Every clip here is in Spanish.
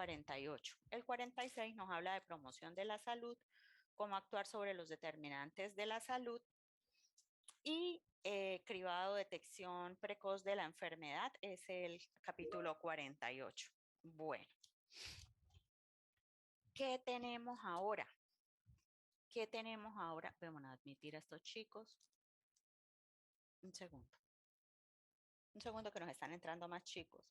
48. El 46 nos habla de promoción de la salud, cómo actuar sobre los determinantes de la salud y cribado, detección precoz de la enfermedad es el capítulo 48. Bueno, ¿qué tenemos ahora? ¿Qué tenemos ahora? Vamos a admitir a estos chicos. Un segundo. Un segundo que nos están entrando más chicos.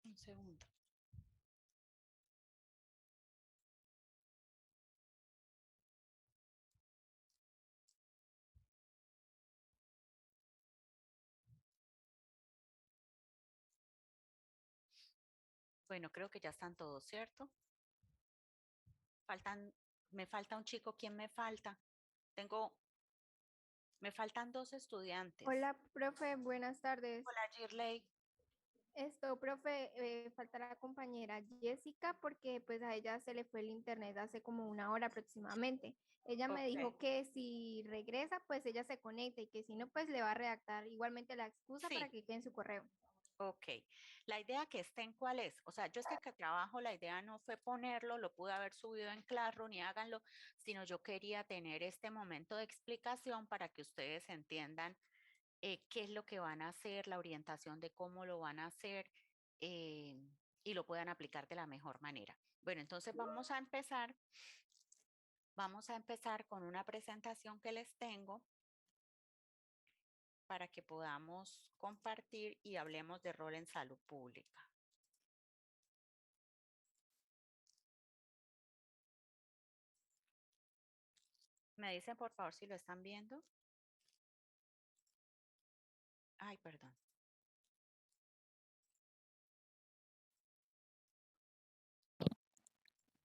Un segundo. Bueno, creo que ya están todos, ¿cierto? Me falta un chico. ¿Quién me falta? Me faltan dos estudiantes. Hola, profe, buenas tardes. Hola, Girley. Profe, falta la compañera Jessica porque pues a ella se le fue el internet hace como una hora aproximadamente. Ella me Ok. dijo que si regresa, pues ella se conecta y que si no, pues le va a redactar igualmente la excusa para Sí, que quede en su correo. ok. La idea que estén, ¿cuál es? O sea, yo es que trabajo, la idea no fue ponerlo, lo pude haber subido en Classroom y háganlo, sino yo quería tener este momento de explicación para que ustedes entiendan qué es lo que van a hacer, la orientación de cómo lo van a hacer eh, y lo puedan aplicar de la mejor manera. Bueno, entonces vamos a empezar con una presentación que les tengo para que podamos compartir y hablemos de rol en salud pública. Me dicen por favor si lo están viendo. Ay, perdón.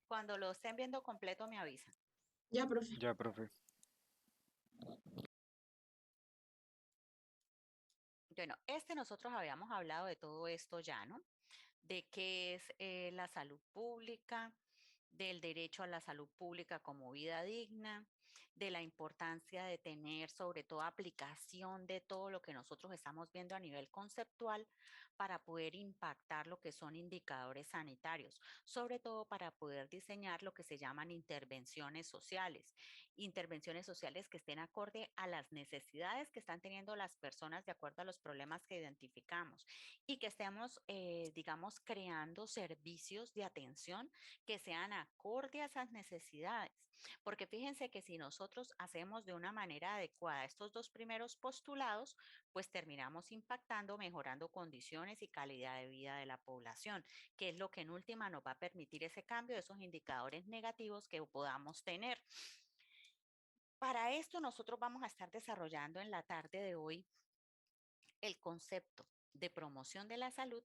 Cuando lo estén viendo completo me avisan. Ya, profe. Ya, profe. Bueno, nosotros habíamos hablado de todo esto ya, ¿no? De qué es la salud pública, del derecho a la salud pública como vida digna, de la importancia de tener sobre todo aplicación de todo lo que nosotros estamos viendo a nivel conceptual para poder impactar lo que son indicadores sanitarios, sobre todo para poder diseñar lo que se llaman intervenciones sociales que estén acorde a las necesidades que están teniendo las personas de acuerdo a los problemas que identificamos y que estemos, digamos, creando servicios de atención que sean acorde a esas necesidades. Porque fíjense que si nosotros hacemos de una manera adecuada estos dos primeros postulados, pues terminamos impactando, mejorando condiciones y calidad de vida de la población, que es lo que en última nos va a permitir ese cambio de esos indicadores negativos que podamos tener. Para esto nosotros vamos a estar desarrollando en la tarde de hoy el concepto de promoción de la salud,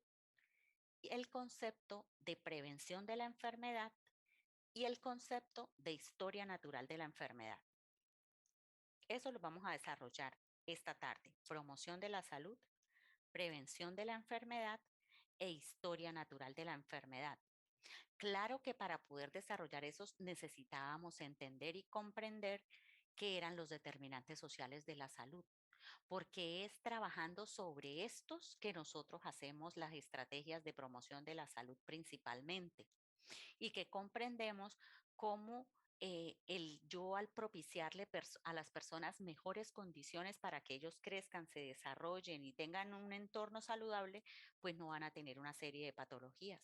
el concepto de prevención de la enfermedad y el concepto de historia natural de la enfermedad. Eso lo vamos a desarrollar esta tarde. Promoción de la salud, prevención de la enfermedad e historia natural de la enfermedad. Claro que para poder desarrollar esos necesitábamos entender y comprender qué eran los determinantes sociales de la salud, porque es trabajando sobre estos que nosotros hacemos las estrategias de promoción de la salud principalmente y que comprendemos cómo yo al propiciarle a las personas mejores condiciones para que ellos crezcan, se desarrollen y tengan un entorno saludable, pues no van a tener una serie de patologías.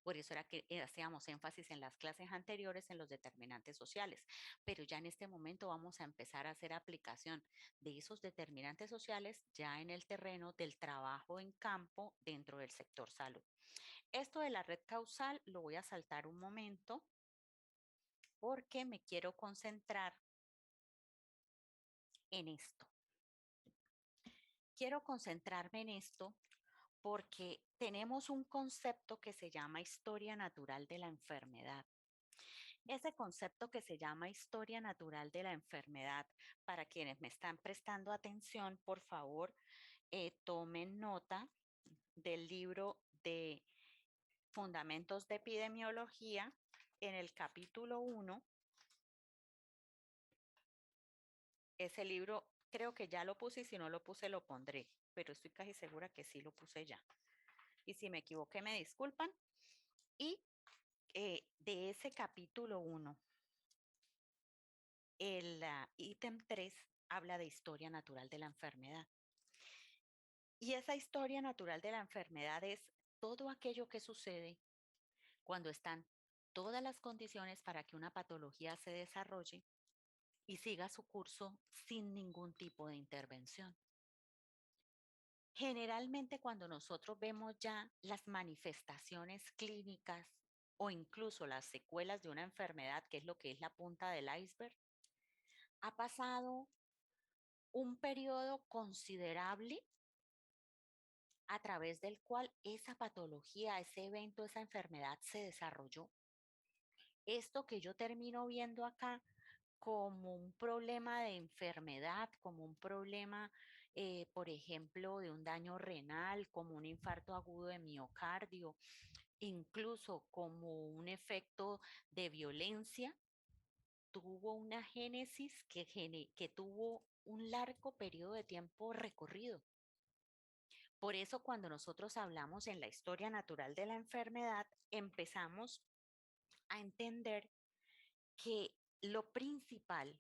Por eso era que hacíamos énfasis en las clases anteriores en los determinantes sociales, pero ya en este momento vamos a empezar a hacer aplicación de esos determinantes sociales ya en el terreno del trabajo en campo dentro del sector salud. Esto de la red causal lo voy a saltar un momento porque me quiero concentrar en esto. Quiero concentrarme en esto porque tenemos un concepto que se llama historia natural de la enfermedad. Ese concepto que se llama historia natural de la enfermedad, para quienes me están prestando atención, por favor, tomen nota del libro de Fundamentos de Epidemiología en el capítulo 1. Ese libro creo que ya lo puse y si no lo puse lo pondré, pero estoy casi segura que sí lo puse ya. Y si me equivoqué me disculpan. Y de ese capítulo 1, el ítem 3 habla de historia natural de la enfermedad. Y esa historia natural de la enfermedad es todo aquello que sucede cuando están todas las condiciones para que una patología se desarrolle y siga su curso sin ningún tipo de intervención. Generalmente cuando nosotros vemos ya las manifestaciones clínicas o incluso las secuelas de una enfermedad, que es lo que es la punta del iceberg, ha pasado un periodo considerable a través del cual esa patología, ese evento, esa enfermedad se desarrolló. Esto que yo termino viendo acá como un problema de enfermedad, como un problema, por ejemplo, de un daño renal, como un infarto agudo de miocardio, incluso como un efecto de violencia, tuvo una génesis que tuvo un largo periodo de tiempo recorrido. Por eso cuando nosotros hablamos en la historia natural de la enfermedad, empezamos a entender que lo principal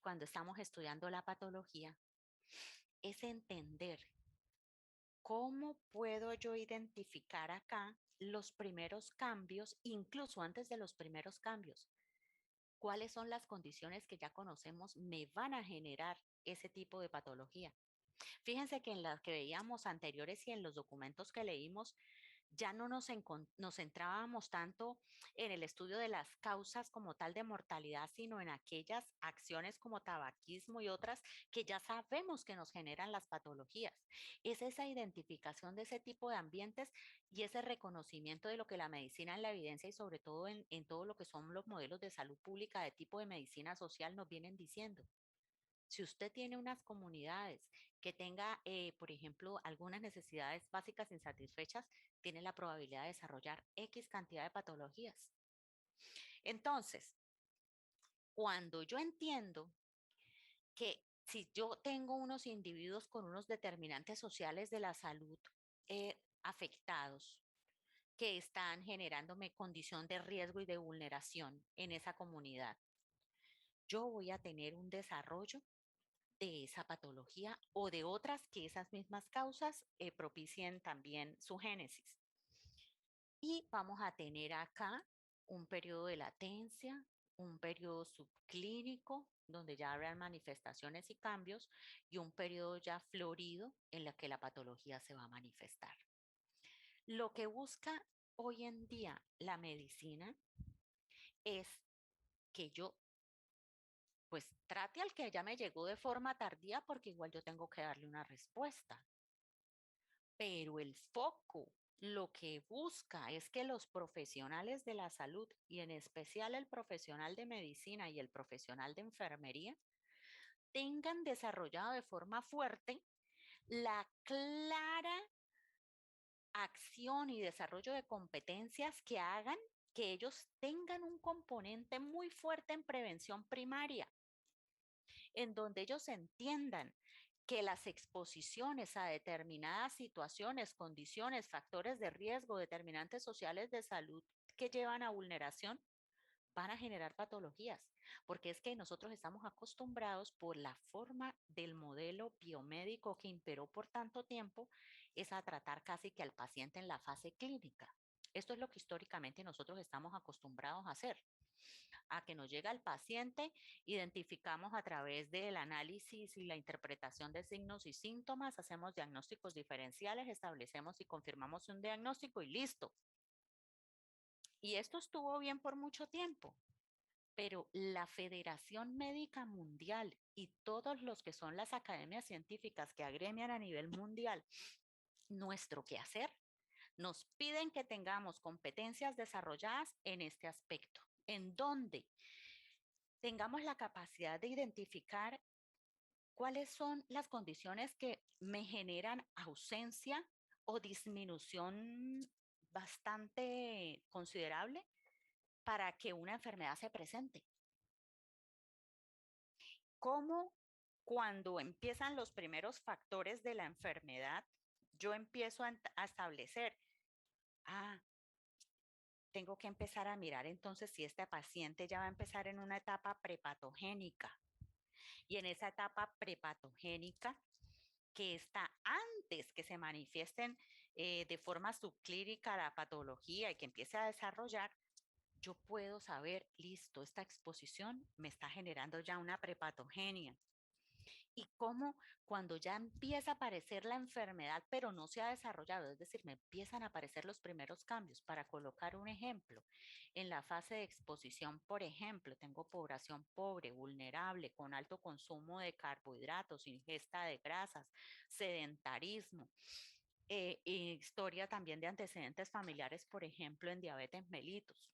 cuando estamos estudiando la patología es entender cómo puedo yo identificar acá los primeros cambios, incluso antes de los primeros cambios. ¿Cuáles son las condiciones que ya conocemos me van a generar ese tipo de patología? Fíjense que en las que veíamos anteriores y en los documentos que leímos, ya no nos centrábamos tanto en el estudio de las causas como tal de mortalidad, sino en aquellas acciones como tabaquismo y otras que ya sabemos que nos generan las patologías. Es esa identificación de ese tipo de ambientes y ese reconocimiento de lo que la medicina en la evidencia y sobre todo en todo lo que son los modelos de salud pública de tipo de medicina social nos vienen diciendo. Si usted tiene unas comunidades que tenga, por ejemplo, algunas necesidades básicas insatisfechas, tiene la probabilidad de desarrollar X cantidad de patologías. Entonces, cuando yo entiendo que si yo tengo unos individuos con unos determinantes sociales de la salud afectados, que están generándome condición de riesgo y de vulneración en esa comunidad, yo voy a tener un desarrollo de esa patología o de otras que esas mismas causas propicien también su génesis. Y vamos a tener acá un periodo de latencia, un periodo subclínico, donde ya habrán manifestaciones y cambios, y un periodo ya florido en el que la patología se va a manifestar. Lo que busca hoy en día la medicina es que yo pues trate al que ya me llegó de forma tardía porque igual yo tengo que darle una respuesta. Pero el foco lo que busca es que los profesionales de la salud y en especial el profesional de medicina y el profesional de enfermería tengan desarrollado de forma fuerte la clara acción y desarrollo de competencias que hagan que ellos tengan un componente muy fuerte en prevención primaria, en donde ellos entiendan que las exposiciones a determinadas situaciones, condiciones, factores de riesgo, determinantes sociales de salud que llevan a vulneración, van a generar patologías, porque es que nosotros estamos acostumbrados por la forma del modelo biomédico que imperó por tanto tiempo, es a tratar casi que al paciente en la fase clínica. Esto es lo que históricamente nosotros estamos acostumbrados a hacer, a que nos llega el paciente, identificamos a través del análisis y la interpretación de signos y síntomas, hacemos diagnósticos diferenciales, establecemos y confirmamos un diagnóstico y listo. Y esto estuvo bien por mucho tiempo, pero la Federación Médica Mundial y todos los que son las academias científicas que agremian a nivel mundial nuestro quehacer, nos piden que tengamos competencias desarrolladas en este aspecto, en donde tengamos la capacidad de identificar cuáles son las condiciones que me generan ausencia o disminución bastante considerable para que una enfermedad se presente. ¿Cómo cuando empiezan los primeros factores de la enfermedad, yo empiezo a establecer, ah, tengo que empezar a mirar entonces si este paciente ya va a empezar en una etapa prepatogénica? Y en esa etapa prepatogénica, que está antes que se manifiesten de forma subclínica la patología y que empiece a desarrollar, yo puedo saber, listo, esta exposición me está generando ya una prepatogenia. Y cómo cuando ya empieza a aparecer la enfermedad, pero no se ha desarrollado, es decir, me empiezan a aparecer los primeros cambios. Para colocar un ejemplo, en la fase de exposición, por ejemplo, tengo población pobre, vulnerable, con alto consumo de carbohidratos, ingesta de grasas, sedentarismo. Historia también de antecedentes familiares, por ejemplo, en diabetes mellitus.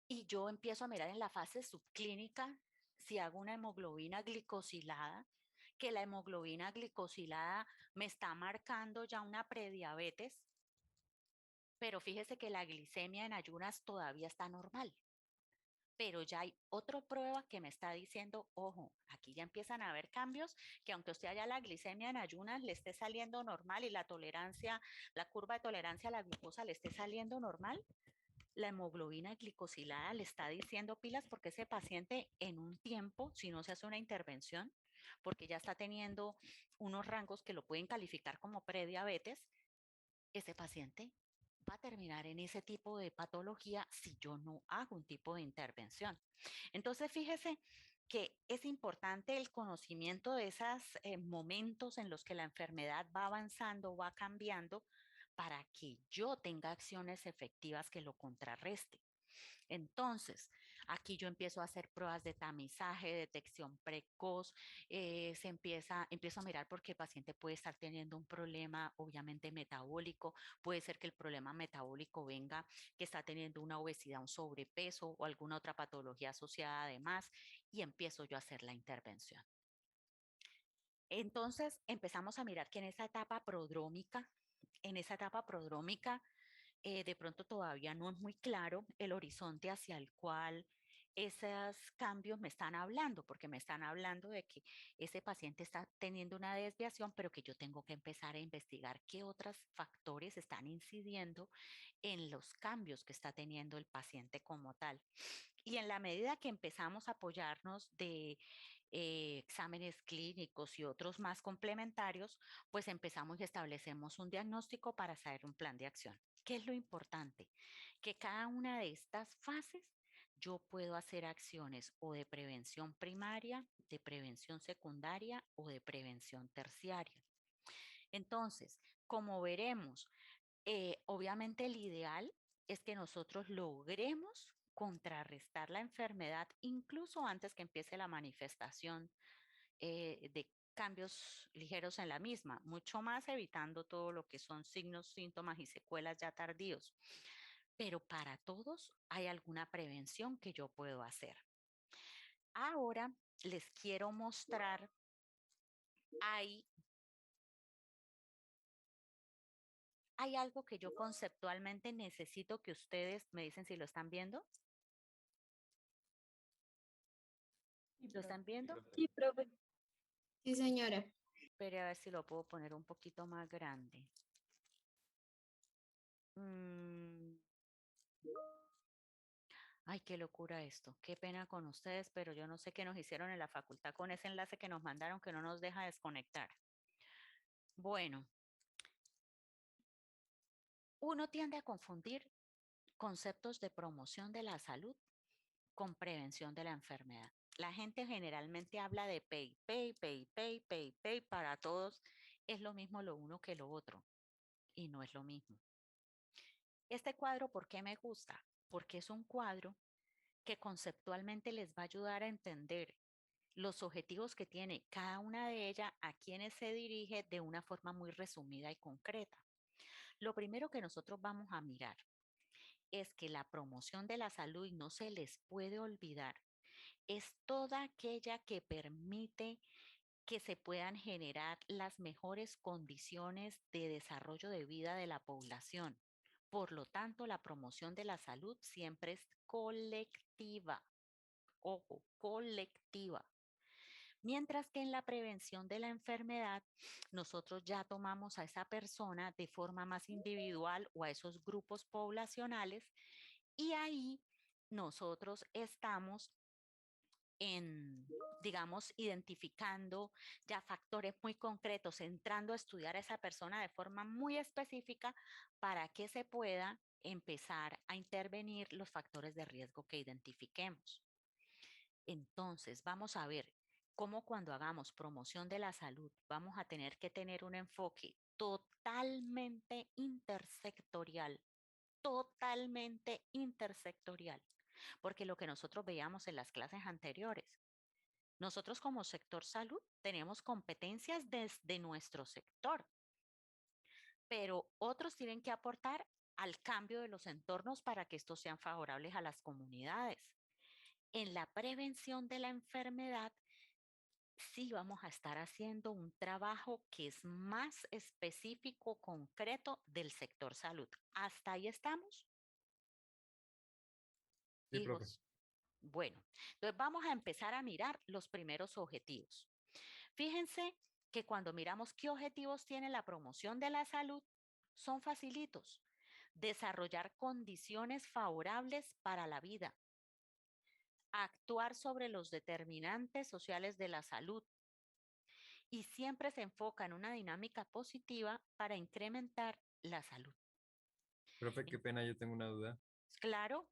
Y yo empiezo a mirar en la fase subclínica si hago una hemoglobina glicosilada, que la hemoglobina glicosilada me está marcando ya una prediabetes, pero fíjese que la glicemia en ayunas todavía está normal. Pero ya hay otra prueba que me está diciendo, ojo, aquí ya empiezan a haber cambios, que aunque usted haya la glicemia en ayunas le esté saliendo normal y la tolerancia, la curva de tolerancia a la glucosa le esté saliendo normal, la hemoglobina glicosilada le está diciendo pilas porque ese paciente en un tiempo, si no se hace una intervención, porque ya está teniendo unos rangos que lo pueden calificar como prediabetes, ese paciente va a terminar en ese tipo de patología si yo no hago un tipo de intervención. Entonces, fíjese que es importante el conocimiento de esos momentos en los que la enfermedad va avanzando, va cambiando, para que yo tenga acciones efectivas que lo contrarresten. Entonces, aquí yo empiezo a hacer pruebas de tamizaje, detección precoz, empiezo a mirar porque el paciente puede estar teniendo un problema, obviamente metabólico, puede ser que el problema metabólico venga que está teniendo una obesidad, un sobrepeso o alguna otra patología asociada además, y empiezo yo a hacer la intervención. Entonces empezamos a mirar que en esa etapa prodrómica, de pronto todavía no es muy claro el horizonte hacia el cual esos cambios me están hablando, porque me están hablando de que ese paciente está teniendo una desviación, pero que yo tengo que empezar a investigar qué otros factores están incidiendo en los cambios que está teniendo el paciente como tal. Y en la medida que empezamos a apoyarnos de exámenes clínicos y otros más complementarios, pues empezamos y establecemos un diagnóstico para saber un plan de acción. ¿Qué es lo importante? Que cada una de estas fases yo puedo hacer acciones o de prevención primaria, de prevención secundaria o de prevención terciaria. Entonces, como veremos, obviamente el ideal es que nosotros logremos contrarrestar la enfermedad incluso antes que empiece la manifestación de cambios ligeros en la misma, mucho más evitando todo lo que son signos, síntomas y secuelas ya tardíos. Pero para todos hay alguna prevención que yo puedo hacer. Ahora les quiero mostrar, hay, hay algo que yo conceptualmente necesito que ustedes me dicen si lo están viendo. ¿Lo están viendo? Sí, profe. Sí, señora. Pero a ver si lo puedo poner un poquito más grande. Mm, Ay, qué locura esto. Qué pena con ustedes, pero yo no sé qué nos hicieron en la facultad con ese enlace que nos mandaron que no nos deja desconectar. Bueno, uno tiende a confundir conceptos de promoción de la salud con prevención de la enfermedad. La gente generalmente habla de pay, pay, pay, pay, pay, pay para todos. Es lo mismo lo uno que lo otro y no es lo mismo. Este cuadro, ¿por qué me gusta? Porque es un cuadro que conceptualmente les va a ayudar a entender los objetivos que tiene cada una de ellas, a quienes se dirige de una forma muy resumida y concreta. Lo primero que nosotros vamos a mirar es que la promoción de la salud, y no se les puede olvidar, es toda aquella que permite que se puedan generar las mejores condiciones de desarrollo de vida de la población. Por lo tanto, la promoción de la salud siempre es colectiva. Ojo, colectiva. Mientras que en la prevención de la enfermedad, nosotros ya tomamos a esa persona de forma más individual o a esos grupos poblacionales y ahí nosotros estamos digamos, identificando ya factores muy concretos, entrando a estudiar a esa persona de forma muy específica para que se pueda empezar a intervenir los factores de riesgo que identifiquemos. Entonces, vamos a ver cómo cuando hagamos promoción de la salud vamos a tener que tener un enfoque totalmente intersectorial, porque lo que nosotros veíamos en las clases anteriores, nosotros como sector salud tenemos competencias desde nuestro sector, pero otros tienen que aportar al cambio de los entornos para que estos sean favorables a las comunidades. En la prevención de la enfermedad, sí vamos a estar haciendo un trabajo que es más específico, concreto del sector salud. ¿Hasta ahí estamos, Sí, profe. hijos? Bueno, entonces vamos a empezar a mirar los primeros objetivos. Fíjense que cuando miramos qué objetivos tiene la promoción de la salud, son facilitos. Desarrollar condiciones favorables para la vida, actuar sobre los determinantes sociales de la salud y siempre se enfoca en una dinámica positiva para incrementar la salud. Profe, qué pena, yo tengo una duda. Claro,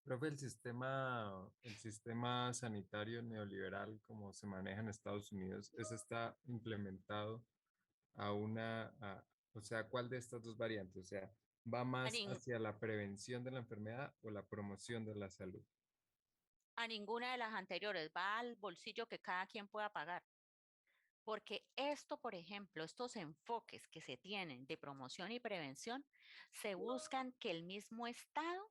Profe, el sistema sanitario neoliberal, como se maneja en Estados Unidos, ¿ese está implementado a o sea, ¿cuál de estas dos variantes? O sea, ¿va a, más nin- hacia la prevención de la enfermedad o la promoción de la salud? a ninguna de las anteriores, va al bolsillo que cada quien pueda pagar. Porque esto, por ejemplo, estos enfoques que se tienen de promoción y prevención, se buscan que el mismo Estado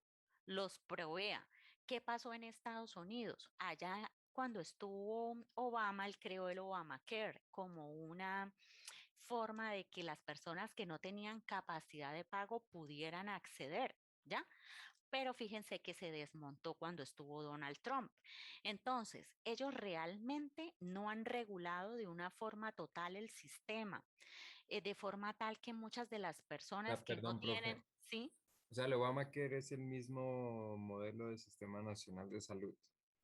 los provea. ¿Qué pasó en Estados Unidos? Allá cuando estuvo Obama, él creó el Obamacare como una forma de que las personas que no tenían capacidad de pago pudieran acceder, ¿ya? Pero fíjense que se desmontó cuando estuvo Donald Trump. Entonces, ellos realmente no han regulado de una forma total el sistema, de forma tal que muchas de las personas que no Perdón, profe. tienen, ¿sí? O sea, el Obamacare es el mismo modelo del Sistema Nacional de Salud.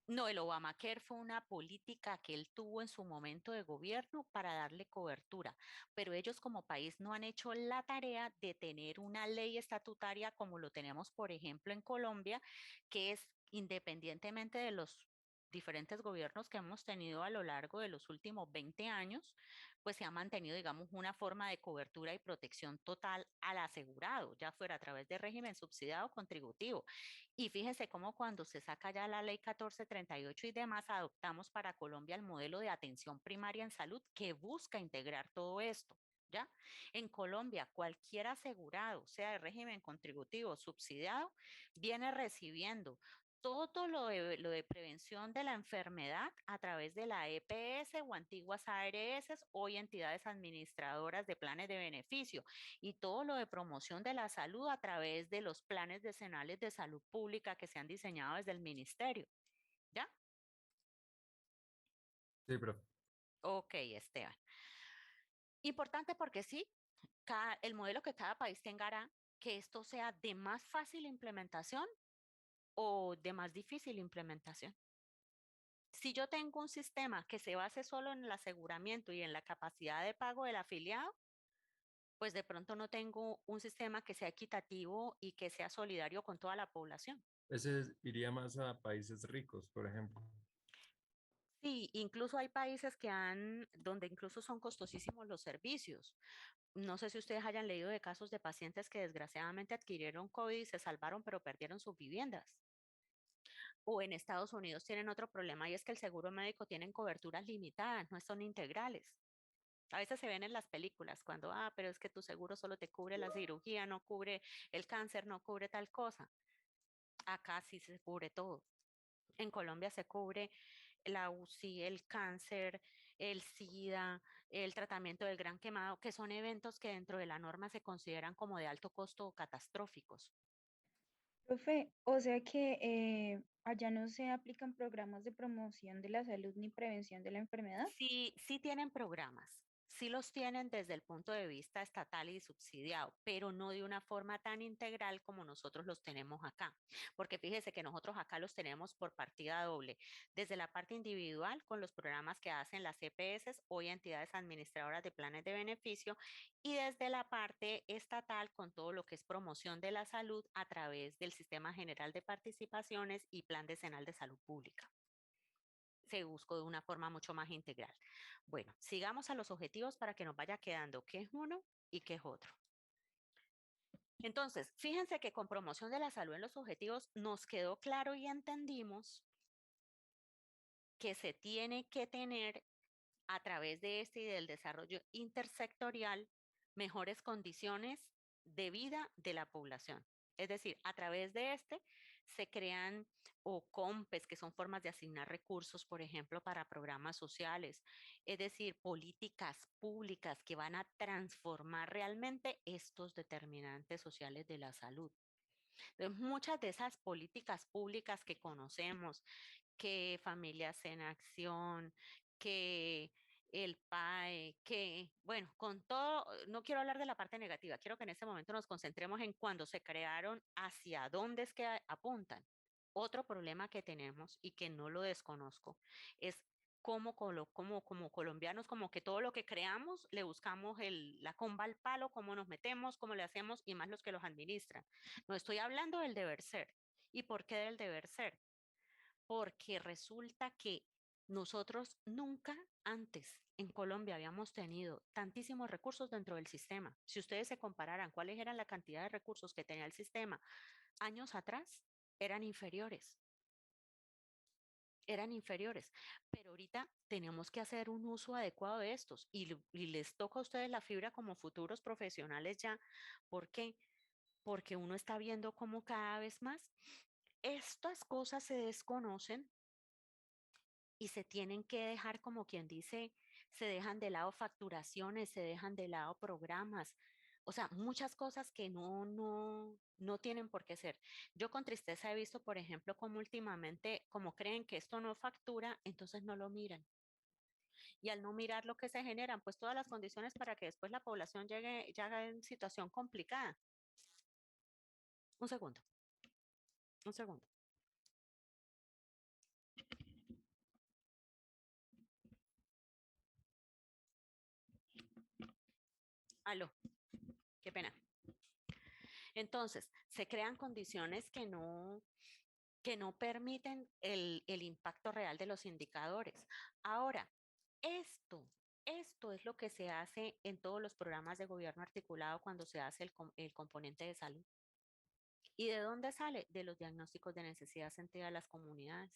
No, el Obamacare fue una política que él tuvo en su momento de gobierno para darle cobertura, pero ellos como país no han hecho la tarea de tener una ley estatutaria como lo tenemos, por ejemplo, en Colombia, que es independientemente de los diferentes gobiernos que hemos tenido a lo largo de los últimos 20 años, pues se ha mantenido, digamos, una forma de cobertura y protección total al asegurado, ya fuera a través de régimen subsidiado o contributivo. Y fíjense cómo cuando se saca ya la ley 1438 y demás, adoptamos para Colombia el modelo de atención primaria en salud que busca integrar todo esto. ¿Ya? En Colombia, cualquier asegurado, sea de régimen contributivo o subsidiado, viene recibiendo todo lo de prevención de la enfermedad a través de la EPS o antiguas ARS, hoy entidades administradoras de planes de beneficio, y todo lo de promoción de la salud a través de los planes decenales de salud pública que se han diseñado desde el ministerio. ¿Ya? Sí, profe. Ok, Esteban. Importante porque sí, el modelo que cada país tenga hará que esto sea de más fácil implementación o de más difícil implementación. Si yo tengo un sistema que se base solo en el aseguramiento y en la capacidad de pago del afiliado, pues de pronto no tengo un sistema que sea equitativo y que sea solidario con toda la población. Iría más a países ricos, por ejemplo. Sí, incluso hay países donde incluso son costosísimos los servicios. No sé si ustedes hayan leído de casos de pacientes que desgraciadamente adquirieron COVID y se salvaron, pero perdieron sus viviendas. O en Estados Unidos tienen otro problema y es que el seguro médico tienen coberturas limitadas, no son integrales. A veces se ven en las películas cuando, pero es que tu seguro solo te cubre la cirugía, no cubre el cáncer, no cubre tal cosa. Acá sí se cubre todo. En Colombia se cubre la UCI, el cáncer, el SIDA, el tratamiento del gran quemado, que son eventos que dentro de la norma se consideran como de alto costo o catastróficos. Profe, o sea que allá no se aplican programas de promoción de la salud ni prevención de la enfermedad. Sí, sí tienen programas, sí los tienen desde el punto de vista estatal y subsidiado, pero no de una forma tan integral como nosotros los tenemos acá. Porque fíjese que nosotros acá los tenemos por partida doble, desde la parte individual con los programas que hacen las EPS, hoy entidades administradoras de planes de beneficio, y desde la parte estatal con todo lo que es promoción de la salud a través del Sistema General de Participaciones y Plan Decenal de Salud Pública. Se buscó de una forma mucho más integral. Bueno, sigamos a los objetivos para que nos vaya quedando qué es uno y qué es otro. Entonces, fíjense que con promoción de la salud en los objetivos nos quedó claro y entendimos que se tiene que tener a través de este y del desarrollo intersectorial mejores condiciones de vida de la población. Es decir, a través de este se crean o COMPES, que son formas de asignar recursos, por ejemplo, para programas sociales, es decir, políticas públicas que van a transformar realmente estos determinantes sociales de la salud. Entonces, muchas de esas políticas públicas que conocemos, que Familias en Acción, que el PAE, que, bueno, con todo, no quiero hablar de la parte negativa, quiero que en este momento nos concentremos en cuándo se crearon, hacia dónde es que apuntan. Otro problema que tenemos y que no lo desconozco es como colombianos, como que todo lo que creamos le buscamos la comba al palo, cómo nos metemos, cómo le hacemos y más los que los administran. No estoy hablando del deber ser. ¿Y por qué del deber ser? Porque resulta que nosotros nunca antes en Colombia habíamos tenido tantísimos recursos dentro del sistema. Si ustedes se compararan cuáles eran la cantidad de recursos que tenía el sistema años atrás, eran inferiores, eran inferiores. Pero ahorita tenemos que hacer un uso adecuado de estos y les toca a ustedes la fibra como futuros profesionales ya. ¿Por qué? Porque uno está viendo cómo cada vez más estas cosas se desconocen y se tienen que dejar, como quien dice, se dejan de lado facturaciones, se dejan de lado programas, o sea, muchas cosas que no tienen por qué ser. Yo con tristeza he visto, por ejemplo, como últimamente, como creen que esto no factura, entonces no lo miran. Y al no mirar lo que se generan, pues todas las condiciones para que después la población llegue ya en situación complicada. Un segundo, un segundo. Aló, qué pena. Entonces, se crean condiciones que no permiten el impacto real de los indicadores. Ahora, esto, esto es lo que se hace en todos los programas de gobierno articulado cuando se hace el componente de salud. ¿Y de dónde sale? De los diagnósticos de necesidad sentida de las comunidades.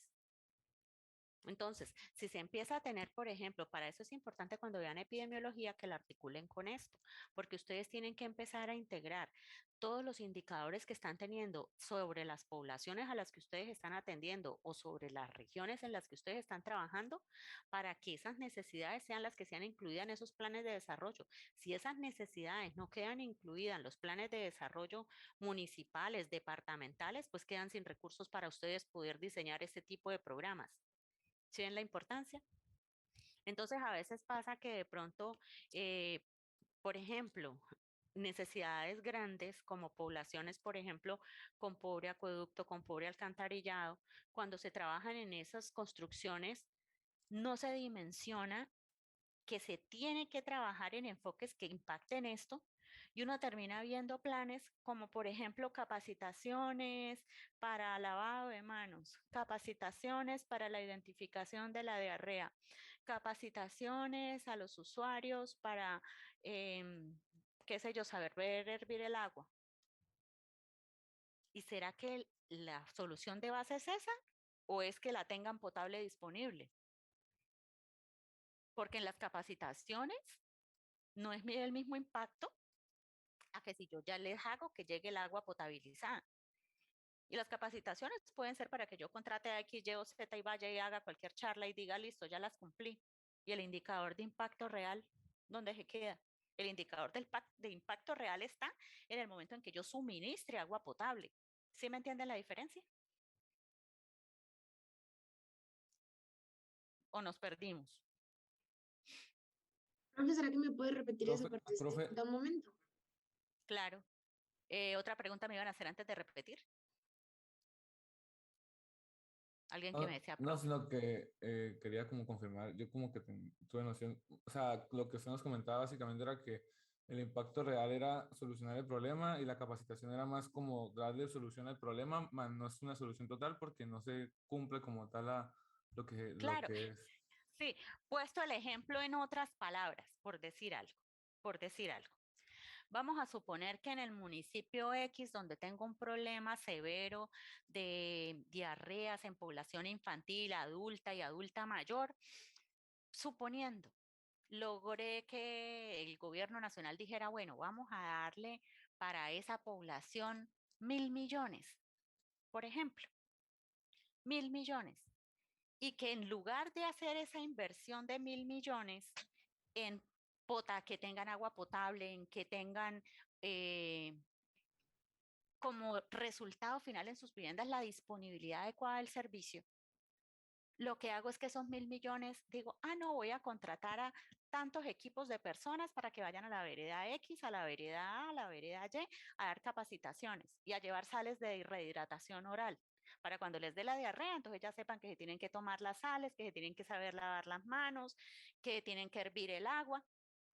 Entonces, si se empieza a tener, por ejemplo, para eso es importante cuando vean epidemiología que la articulen con esto, porque ustedes tienen que empezar a integrar todos los indicadores que están teniendo sobre las poblaciones a las que ustedes están atendiendo o sobre las regiones en las que ustedes están trabajando para que esas necesidades sean las que sean incluidas en esos planes de desarrollo. Si esas necesidades no quedan incluidas en los planes de desarrollo municipales, departamentales, pues quedan sin recursos para ustedes poder diseñar este tipo de programas. ¿Sí ven la importancia? Entonces, a veces pasa que de pronto, eh, por ejemplo, necesidades grandes como poblaciones, por ejemplo, con pobre acueducto, con pobre alcantarillado, cuando se trabajan en esas construcciones, no se dimensiona que se tiene que trabajar en enfoques que impacten esto y uno termina viendo planes como por ejemplo capacitaciones para lavado de manos, capacitaciones para la identificación de la diarrea, capacitaciones a los usuarios para, qué sé yo, saber hervir el agua. ¿Y será que la solución de base es esa o es que la tengan potable disponible? Porque en las capacitaciones no es el mismo impacto a que si yo ya les hago que llegue el agua potabilizada. Y las capacitaciones pueden ser para que yo contrate a X, Y o Z y vaya y haga cualquier charla y diga, listo, ya las cumplí. Y el indicador de impacto real, ¿dónde se queda? El indicador de impacto real está en el momento en que yo suministre agua potable. ¿Sí me entienden la diferencia? ¿O nos perdimos? Profe, ¿será que me puede repetir esa Profe, parte de un momento? Claro. ¿Otra pregunta me iban a hacer antes de repetir? Alguien que me decía, no, profe. sino que quería como confirmar, yo como que tuve noción, o sea, lo que usted nos comentaba básicamente era que el impacto real era solucionar el problema y la capacitación era más como darle solución al problema, más no es una solución total porque no se cumple como tal lo Claro, que es. sí, puesto el ejemplo en otras palabras, por decir algo. Vamos a suponer que en el municipio X, donde tengo un problema severo de diarreas en población infantil, adulta y adulta mayor, suponiendo, logré que el gobierno nacional dijera, bueno, vamos a darle para esa población 1.000 millones, por ejemplo, 1.000 millones. Y que en lugar de hacer esa inversión de 1.000 millones en que tengan agua potable, en que tengan como resultado final en sus viviendas la disponibilidad adecuada del servicio, lo que hago es que esos 1.000 millones digo, no, voy a contratar a tantos equipos de personas para que vayan a la vereda X, a la vereda A, a la vereda Y, a dar capacitaciones y a llevar sales de rehidratación oral. Para cuando les dé la diarrea, entonces ya sepan que se tienen que tomar las sales, que se tienen que saber lavar las manos, que tienen que hervir el agua.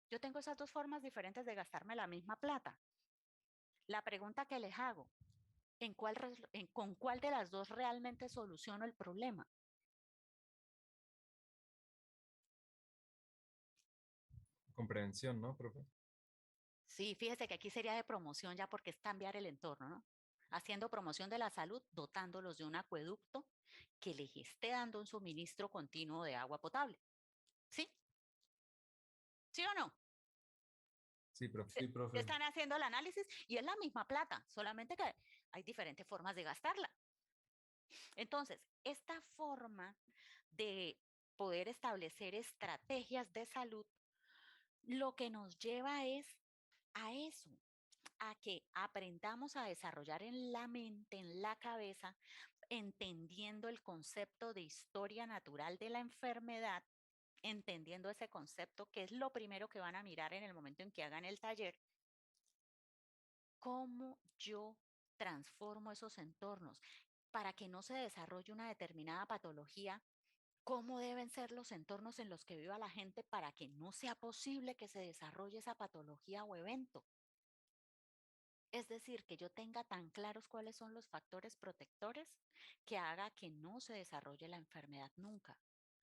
Yo tengo esas dos formas diferentes de gastarme la misma plata. La pregunta que les hago, ¿con cuál de las dos realmente soluciono el problema? Con prevención, ¿no, profe? Sí, fíjese que aquí sería de promoción ya porque es cambiar el entorno, ¿no? Haciendo promoción de la salud, dotándolos de un acueducto que les esté dando un suministro continuo de agua potable. ¿Sí? ¿Sí o no? Sí, profe. Sí, profe. Están haciendo el análisis y es la misma plata, solamente que hay diferentes formas de gastarla. Entonces, esta forma de poder establecer estrategias de salud, lo que nos lleva es a eso, a que aprendamos a desarrollar en la mente, en la cabeza, entendiendo el concepto de historia natural de la enfermedad, entendiendo ese concepto, que es lo primero que van a mirar en el momento en que hagan el taller, cómo yo transformo esos entornos para que no se desarrolle una determinada patología, cómo deben ser los entornos en los que viva la gente para que no sea posible que se desarrolle esa patología o evento. Es decir, que yo tenga tan claros cuáles son los factores protectores que haga que no se desarrolle la enfermedad nunca.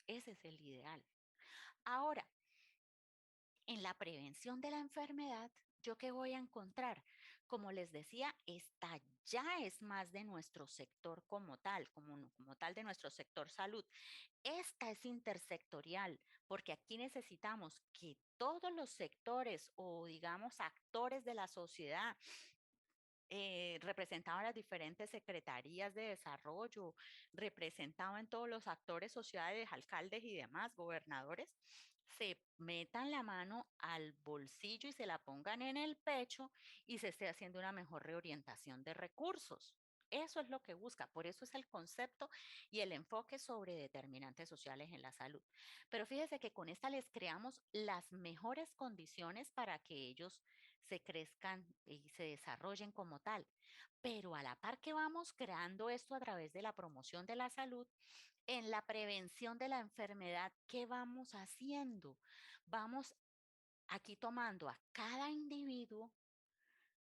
Ese es el ideal. Ahora, en la prevención de la enfermedad, ¿yo qué voy a encontrar? Como les decía, esta ya es más de nuestro sector como tal, como tal de nuestro sector salud. Esta es intersectorial, porque aquí necesitamos que todos los sectores o digamos actores de la sociedad representaban las diferentes secretarías de desarrollo, representaban todos los actores sociales, alcaldes y demás, gobernadores, se metan la mano al bolsillo y se la pongan en el pecho y se esté haciendo una mejor reorientación de recursos. Eso es lo que busca, por eso es el concepto y el enfoque sobre determinantes sociales en la salud. Pero fíjese que con esta les creamos las mejores condiciones para que ellos se crezcan y se desarrollen como tal. Pero a la par que vamos creando esto a través de la promoción de la salud, en la prevención de la enfermedad, ¿qué vamos haciendo? Vamos aquí tomando a cada individuo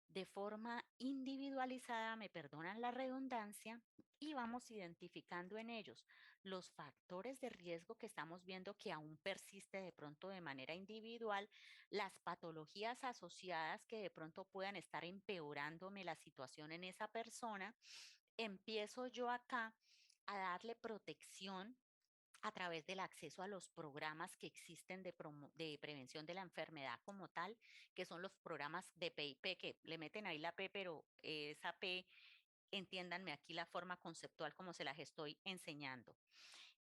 de forma individualizada, me perdonan la redundancia, y vamos identificando en ellos los factores de riesgo que estamos viendo que aún persiste de pronto de manera individual, las patologías asociadas que de pronto puedan estar empeorándome la situación en esa persona. Empiezo yo acá a darle protección a través del acceso a los programas que existen de prevención de la enfermedad como tal, que son los programas de PIP, que le meten ahí la P, pero esa P entiéndanme aquí la forma conceptual como se las estoy enseñando.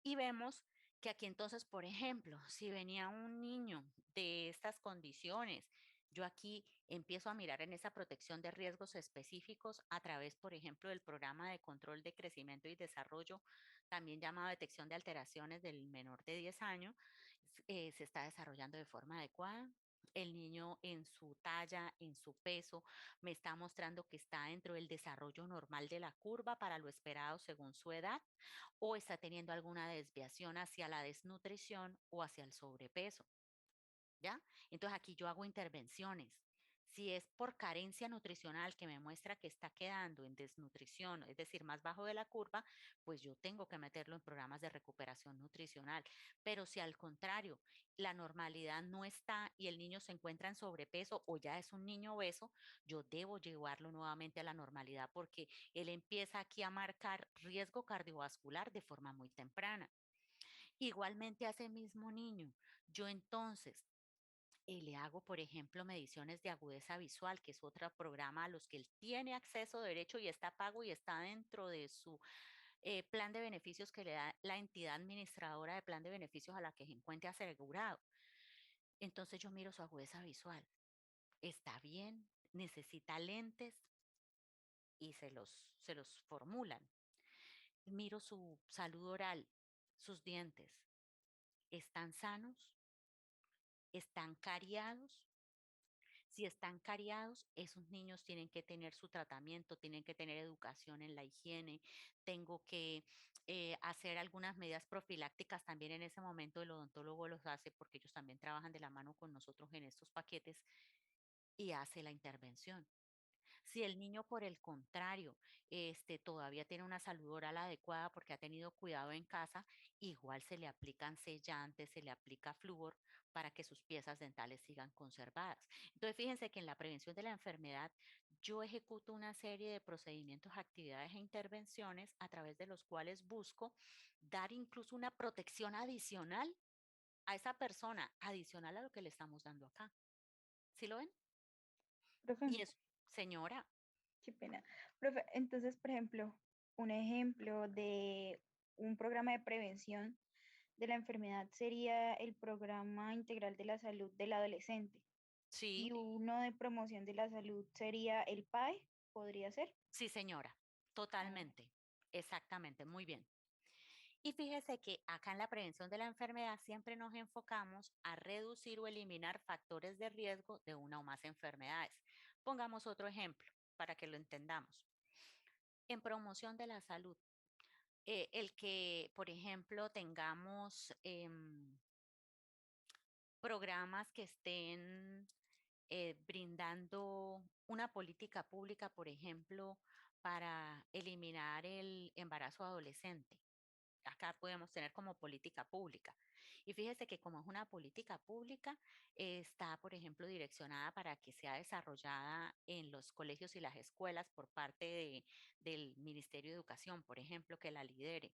Y vemos que aquí entonces, por ejemplo, si venía un niño de estas condiciones, yo aquí empiezo a mirar en esa protección de riesgos específicos a través, por ejemplo, del programa de control de crecimiento y desarrollo, también llamado detección de alteraciones del menor de 10 años, se está desarrollando de forma adecuada. El niño en su talla, en su peso, me está mostrando que está dentro del desarrollo normal de la curva para lo esperado según su edad, o está teniendo alguna desviación hacia la desnutrición o hacia el sobrepeso. ¿Ya? Entonces aquí yo hago intervenciones. Si es por carencia nutricional que me muestra que está quedando en desnutrición, es decir, más bajo de la curva, pues yo tengo que meterlo en programas de recuperación nutricional. Pero si al contrario, la normalidad no está y el niño se encuentra en sobrepeso o ya es un niño obeso, yo debo llevarlo nuevamente a la normalidad porque él empieza aquí a marcar riesgo cardiovascular de forma muy temprana. Igualmente a ese mismo niño, yo entonces le hago, por ejemplo, mediciones de agudeza visual, que es otro programa a los que él tiene acceso derecho y está pago y está dentro de su plan de beneficios que le da la entidad administradora de plan de beneficios a la que se encuentre asegurado. Entonces yo miro su agudeza visual. ¿Está bien? ¿Necesita lentes? Y se los formulan. Miro su salud oral, sus dientes. ¿Están sanos? ¿Están cariados? Si están cariados, esos niños tienen que tener su tratamiento, tienen que tener educación en la higiene, tengo que hacer algunas medidas profilácticas también en ese momento, el odontólogo los hace porque ellos también trabajan de la mano con nosotros en estos paquetes y hace la intervención. Si el niño, por el contrario, todavía tiene una salud oral adecuada porque ha tenido cuidado en casa, igual se le aplican sellantes, se le aplica flúor para que sus piezas dentales sigan conservadas. Entonces, fíjense que en la prevención de la enfermedad, yo ejecuto una serie de procedimientos, actividades e intervenciones a través de los cuales busco dar incluso una protección adicional a esa persona, adicional a lo que le estamos dando acá. ¿Sí lo ven? Profe, Y eso, señora. qué pena. Profe, entonces, por ejemplo, un ejemplo de un programa de prevención de la enfermedad sería el Programa Integral de la Salud del Adolescente. Y Sí, uno de promoción de la salud sería el PAE, ¿podría ser? sí, señora, Ah, bueno. totalmente, exactamente, muy bien. Y fíjese que acá en la prevención de la enfermedad siempre nos enfocamos a reducir o eliminar factores de riesgo de una o más enfermedades. Pongamos otro ejemplo para que lo entendamos. En promoción de la salud, el que, por ejemplo, tengamos programas que estén brindando una política pública, por ejemplo, para eliminar el embarazo adolescente. Acá podemos tener como política pública. Y fíjese que como es una política pública, está, por ejemplo, direccionada para que sea desarrollada en los colegios y las escuelas por parte del Ministerio de Educación, por ejemplo, que la lidere,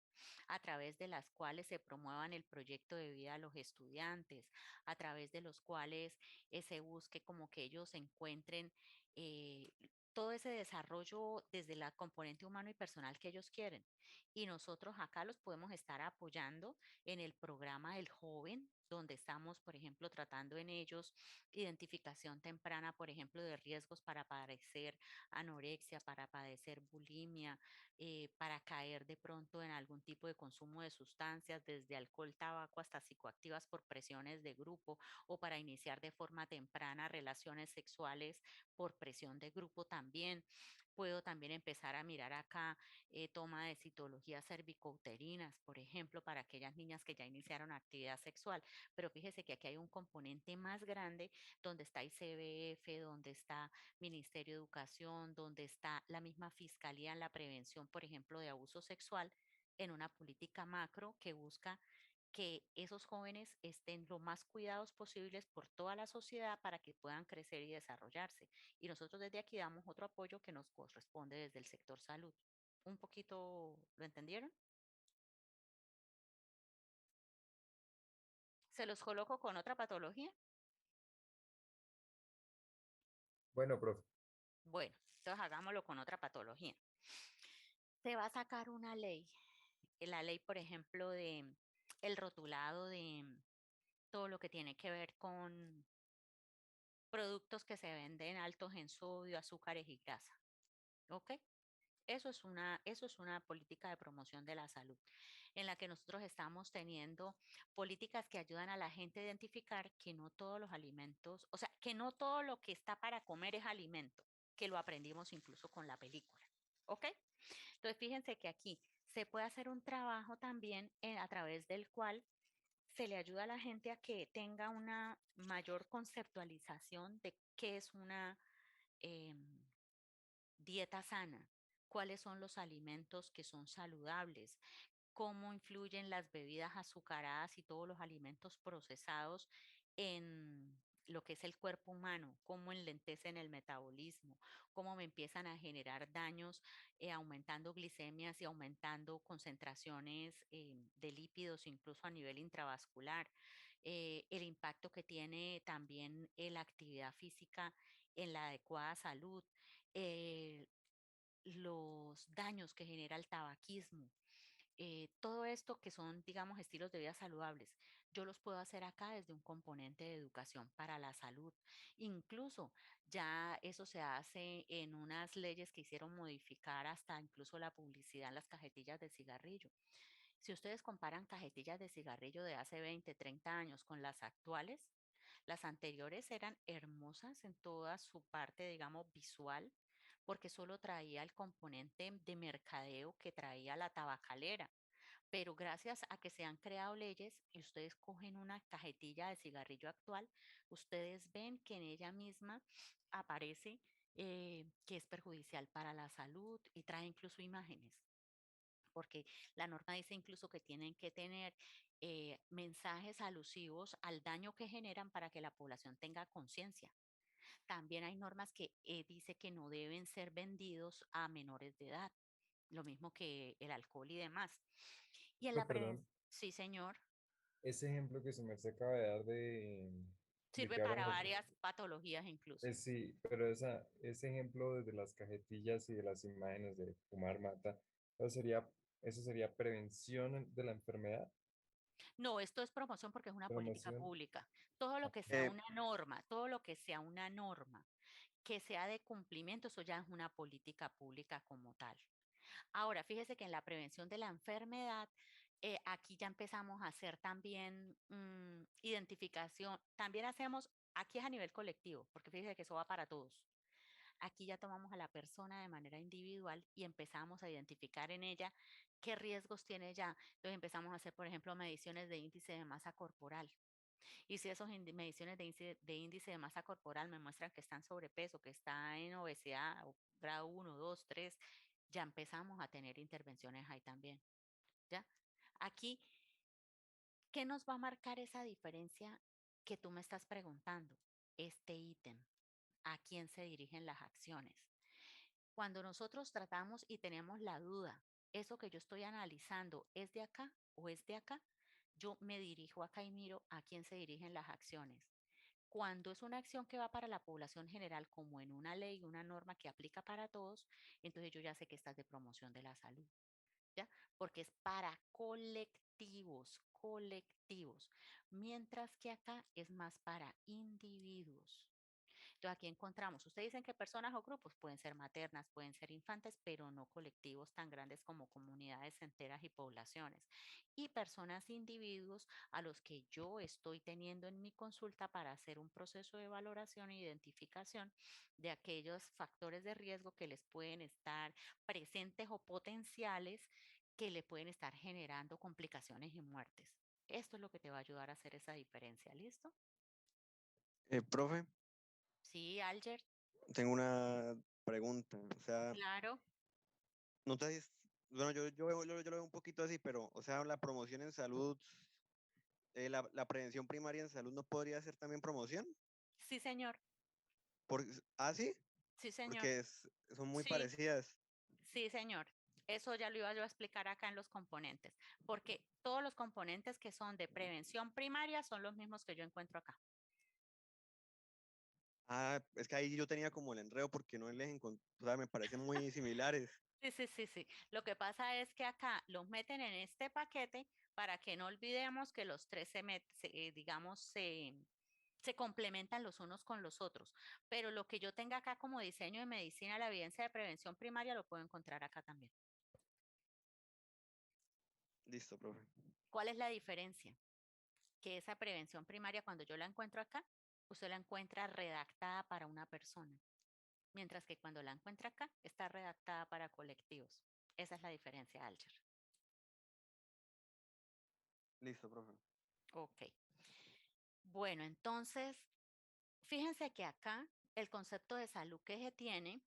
a través de las cuales se promuevan el proyecto de vida a los estudiantes, a través de los cuales se busque como que ellos encuentren todo ese desarrollo desde la componente humano y personal que ellos quieren. Y nosotros acá los podemos estar apoyando en el programa del joven, donde estamos, por ejemplo, tratando en ellos identificación temprana, por ejemplo, de riesgos para padecer anorexia, para padecer bulimia, para caer de pronto en algún tipo de consumo de sustancias, desde alcohol, tabaco hasta psicoactivas por presiones de grupo, o para iniciar de forma temprana relaciones sexuales por presión de grupo también. Puedo también empezar a mirar acá toma de citologías cervicouterinas, por ejemplo, para aquellas niñas que ya iniciaron actividad sexual. Pero fíjese que aquí hay un componente más grande donde está ICBF, donde está Ministerio de Educación, donde está la misma Fiscalía en la prevención, por ejemplo, de abuso sexual, en una política macro que busca que esos jóvenes estén lo más cuidados posibles por toda la sociedad para que puedan crecer y desarrollarse. Y nosotros desde aquí damos otro apoyo que nos corresponde desde el sector salud. ¿Un poquito lo entendieron? ¿Se los coloco con otra patología? Bueno, profe. Bueno, entonces hagámoslo con otra patología. se va a sacar una ley, la ley, por ejemplo, de el rotulado de todo lo que tiene que ver con productos que se venden altos en sodio, azúcares y grasa. ¿Ok? Eso es una política de promoción de la salud, en la que nosotros estamos teniendo políticas que ayudan a la gente a identificar que no todos los alimentos, o sea, que no todo lo que está para comer es alimento, que lo aprendimos incluso con la película. ¿Ok? Entonces, fíjense que aquí se puede hacer un trabajo también a través del cual se le ayuda a la gente a que tenga una mayor conceptualización de qué es una em, dieta sana, cuáles son los alimentos que son saludables, cómo influyen las bebidas azucaradas y todos los alimentos procesados en lo que es el cuerpo humano, cómo enlentecen el metabolismo, cómo me empiezan a generar daños, aumentando glicemias y aumentando concentraciones de lípidos, incluso a nivel intravascular, el impacto que tiene también la actividad física en la adecuada salud, eh, los daños que genera el tabaquismo, todo esto que son, digamos, estilos de vida saludables, yo los puedo hacer acá desde un componente de educación para la salud. Incluso ya eso se hace en unas leyes que hicieron modificar hasta incluso la publicidad en las cajetillas de cigarrillo. Si ustedes comparan cajetillas de cigarrillo de hace 20, 30 años con las actuales, las anteriores eran hermosas en toda su parte, digamos, visual, porque solo traía el componente de mercadeo que traía la tabacalera. Pero gracias a que se han creado leyes y ustedes cogen una cajetilla de cigarrillo actual, ustedes ven que en ella misma aparece que es perjudicial para la salud y trae incluso imágenes, porque la norma dice incluso que tienen que tener mensajes alusivos al daño que generan para que la población tenga conciencia. También hay normas que dice que no deben ser vendidos a menores de edad, lo mismo que el alcohol y demás. Y en la Perdón, prevención, sí, señor, ese ejemplo que se me acaba de dar de sirve que ahora para no, varias patologías incluso. sí, pero ese ejemplo de las cajetillas y de las imágenes de fumar mata, eso sería prevención de la enfermedad, No, esto es promoción porque es una política promoción. pública. Todo lo Ah, que sea una norma, todo lo que sea una norma, que sea de cumplimiento, eso ya es una política pública como tal. Ahora, fíjese que en la prevención de la enfermedad, aquí ya empezamos a hacer también identificación, también hacemos, aquí es a nivel colectivo, porque fíjese que eso va para todos. Aquí ya tomamos a la persona de manera individual y empezamos a identificar en ella qué riesgos tiene ya. Entonces empezamos a hacer, por ejemplo, mediciones de índice de masa corporal. Y si esas mediciones de índice de masa corporal me muestran que está en sobrepeso, que está en obesidad, o grado 1, 2, 3, ya empezamos a tener intervenciones ahí también. ¿Ya? Aquí, ¿qué nos va a marcar esa diferencia que tú me estás preguntando? Este ítem, ¿a quién se dirigen las acciones? Cuando nosotros tratamos y tenemos la duda, ¿eso que yo estoy analizando es de acá o es de acá? Yo me dirijo acá y miro a quién se dirigen las acciones. Cuando es una acción que va para la población general, como en una ley, una norma que aplica para todos, entonces yo ya sé que esta es de promoción de la salud, ¿ya? Porque es para colectivos, colectivos, mientras que acá es más para individuos. Entonces aquí encontramos, ustedes dicen que personas o grupos pueden ser maternas, pueden ser infantes, pero no colectivos tan grandes como comunidades enteras y poblaciones. Y personas, individuos a los que yo estoy teniendo en mi consulta para hacer un proceso de valoración e identificación de aquellos factores de riesgo que les pueden estar presentes o potenciales que le pueden estar generando complicaciones y muertes. Esto es lo que te va a ayudar a hacer esa diferencia. ¿Listo? Profe, Sí, Alger. tengo una pregunta. O sea, Claro. no sé si bueno, yo lo veo un poquito así, pero, o sea, la promoción en salud, la prevención primaria en salud no podría ser también promoción. Sí, señor. Por, ¿sí? Sí, señor. Porque son muy Sí, parecidas. sí, señor. Eso ya lo iba yo a explicar acá en los componentes, porque todos los componentes que son de prevención primaria son los mismos que yo encuentro acá. Ah, es que ahí yo tenía como el enredo porque no les encontré, o sea, me parecen muy similares. Sí, sí, sí, sí. Lo que pasa es que acá los meten en este paquete para que no olvidemos que los tres digamos, se complementan los unos con los otros. Pero lo que yo tenga acá como diseño de medicina, la evidencia de prevención primaria, lo puedo encontrar acá también. Listo, profe. ¿Cuál es la diferencia? Que esa prevención primaria, cuando yo la encuentro acá, usted la encuentra redactada para una persona, mientras que cuando la encuentra acá, está redactada para colectivos. Esa es la diferencia, Alger. Listo, profe. Ok. Bueno, entonces, fíjense que acá el concepto de salud que se tiene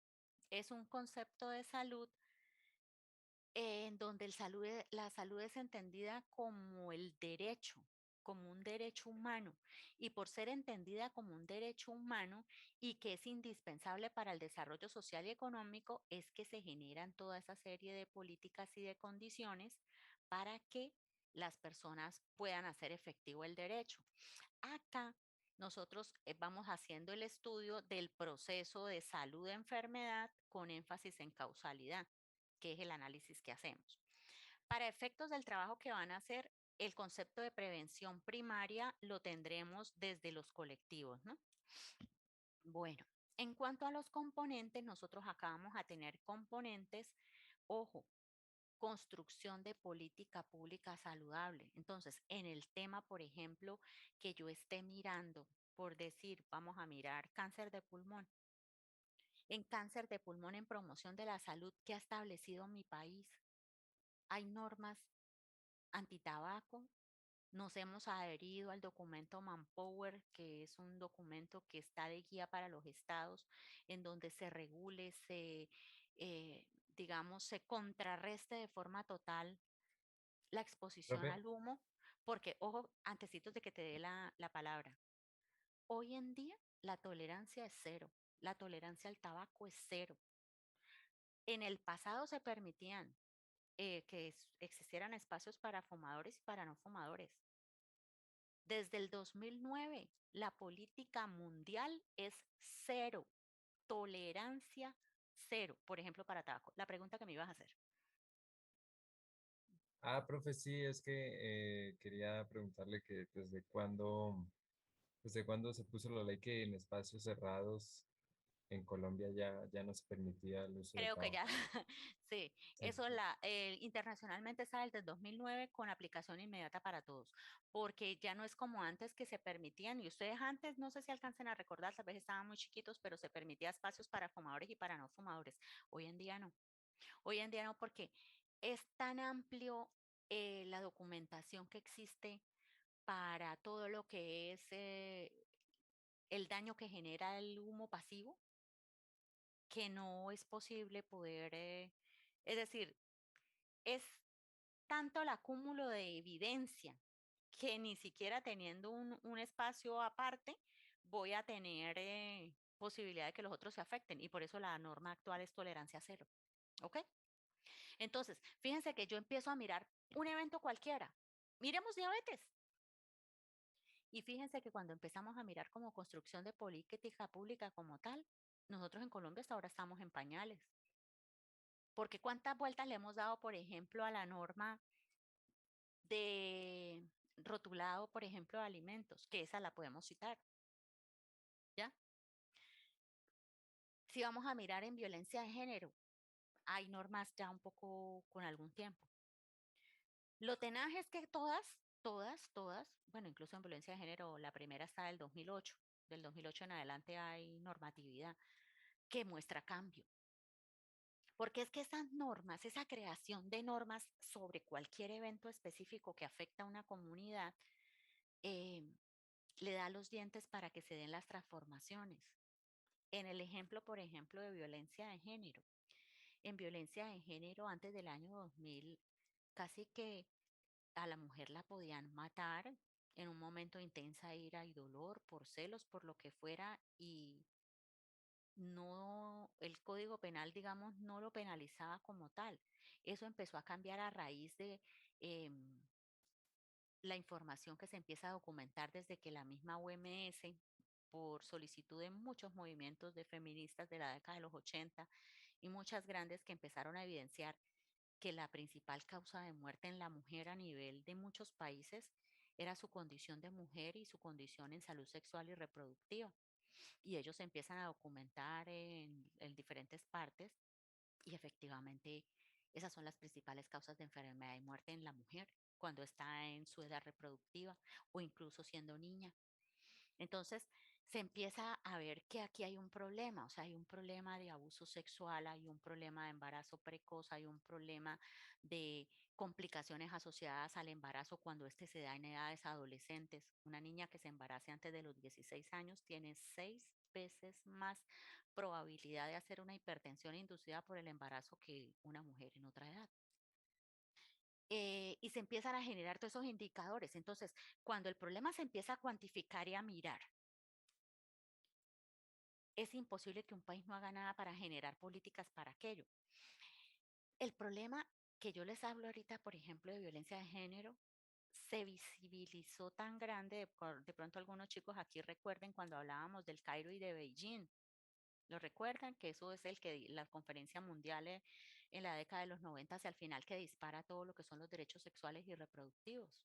es un concepto de salud en donde la salud es entendida como el derecho, como un derecho humano. Y por ser entendida como un derecho humano y que es indispensable para el desarrollo social y económico, es que se generan toda esa serie de políticas y de condiciones para que las personas puedan hacer efectivo el derecho. Acá nosotros vamos haciendo el estudio del proceso de salud-enfermedad con énfasis en causalidad, que es el análisis que hacemos. Para efectos del trabajo que van a hacer, el concepto de prevención primaria lo tendremos desde los colectivos, ¿no? Bueno, en cuanto a los componentes, nosotros acá vamos a tener componentes, ojo, construcción de política pública saludable. Entonces, en el tema, por ejemplo, que yo esté mirando, por decir, vamos a mirar cáncer de pulmón. En cáncer de pulmón, en promoción de la salud que ha establecido mi país, hay normas antitabaco. Nos hemos adherido al documento Manpower, que es un documento que está de guía para los estados, en donde se regule, eh, digamos, se contrarreste de forma total la exposición Profe, al humo, porque, ojo, antecitos de que te dé la palabra, hoy en día la tolerancia es cero, la tolerancia al tabaco es cero. En el pasado se permitían existieran espacios para fumadores y para no fumadores. Desde el 2009, la política mundial es cero, tolerancia cero, por ejemplo, para tabaco. La pregunta que me ibas a hacer. profe, sí, es que quería preguntarle que desde cuándo se puso la ley que en espacios cerrados en Colombia ya no se permitía el uso de Creo que tabaco. ya, sí, Sí, eso internacionalmente está desde el 2009 con aplicación inmediata para todos, porque ya no es como antes que se permitían, y ustedes antes, no sé si alcancen a recordar, tal vez estaban muy chiquitos, pero se permitía espacios para fumadores y para no fumadores. Hoy en día no. Hoy en día no, porque es tan amplio la documentación que existe para todo lo que es el daño que genera el humo pasivo, que no es posible poder, es decir, es tanto el acúmulo de evidencia que ni siquiera teniendo un espacio aparte voy a tener posibilidad de que los otros se afecten y por eso la norma actual es tolerancia cero. ¿Ok? Entonces, fíjense que yo empiezo a mirar un evento cualquiera. Miremos diabetes. Y fíjense que cuando empezamos a mirar como construcción de política pública como tal, nosotros en Colombia hasta ahora estamos en pañales. Porque cuántas vueltas le hemos dado, por ejemplo, a la norma de rotulado, por ejemplo, de alimentos, que esa la podemos citar, ¿ya? Si vamos a mirar en violencia de género, hay normas ya un poco con algún tiempo. Lo tenaz es que todas, bueno, incluso en violencia de género, la primera está del 2008 en adelante hay normatividad que muestra cambio. Porque es que esas normas, esa creación de normas sobre cualquier evento específico que afecta a una comunidad, eh, le da los dientes para que se den las transformaciones. En el ejemplo, por ejemplo, de violencia de género. En violencia de género, antes del año 2000, casi que a la mujer la podían matar en un momento de intensa ira y dolor, por celos, por lo que fuera, y no, el Código Penal, digamos, no lo penalizaba como tal. Eso empezó a cambiar a raíz de la información que se empieza a documentar desde que la misma OMS por solicitud de muchos movimientos de feministas de la década de los 80 y muchas grandes que empezaron a evidenciar que la principal causa de muerte en la mujer a nivel de muchos países era su condición de mujer y su condición en salud sexual y reproductiva. Y ellos empiezan a documentar en diferentes partes y efectivamente esas son las principales causas de enfermedad y muerte en la mujer cuando está en su edad reproductiva o incluso siendo niña. Entonces, se empieza a ver que aquí hay un problema, o sea, hay un problema de abuso sexual, hay un problema de embarazo precoz, hay un problema de complicaciones asociadas al embarazo cuando este se da en edades adolescentes. Una niña que se embarace antes de los 16 años tiene 6 veces más probabilidad de hacer una hipertensión inducida por el embarazo que una mujer en otra edad. Y se empiezan a generar todos esos indicadores. Entonces, cuando el problema se empieza a cuantificar y a mirar, es imposible que un país no haga nada para generar políticas para aquello. El problema que yo les hablo ahorita, por ejemplo, de violencia de género, se visibilizó tan grande, de pronto algunos chicos aquí recuerden cuando hablábamos del Cairo y de Beijing. ¿Lo recuerdan? Que eso es la conferencia mundial en la década de los 90 hacia el final que dispara todo lo que son los derechos sexuales y reproductivos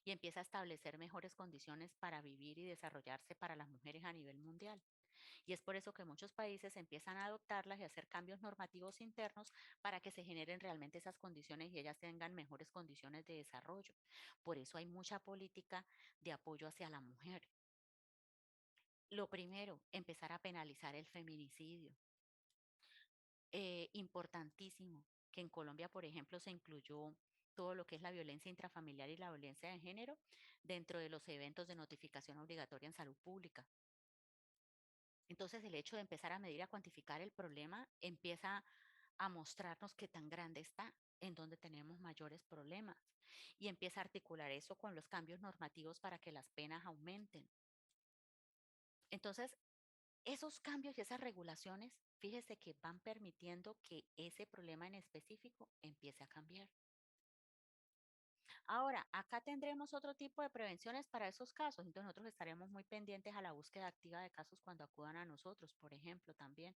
y empieza a establecer mejores condiciones para vivir y desarrollarse para las mujeres a nivel mundial. Y es por eso que muchos países empiezan a adoptarlas y a hacer cambios normativos internos para que se generen realmente esas condiciones y ellas tengan mejores condiciones de desarrollo. Por eso hay mucha política de apoyo hacia la mujer. Lo primero, empezar a penalizar el feminicidio. Importantísimo que en Colombia, por ejemplo, se incluyó todo lo que es la violencia intrafamiliar y la violencia de género dentro de los eventos de notificación obligatoria en salud pública. Entonces, el hecho de empezar a medir y a cuantificar el problema empieza a mostrarnos qué tan grande está, en donde tenemos mayores problemas, y empieza a articular eso con los cambios normativos para que las penas aumenten. Entonces, esos cambios y esas regulaciones, fíjese que van permitiendo que ese problema en específico empiece a cambiar. Ahora, acá tendremos otro tipo de prevenciones para esos casos, entonces nosotros estaremos muy pendientes a la búsqueda activa de casos cuando acudan a nosotros, por ejemplo, también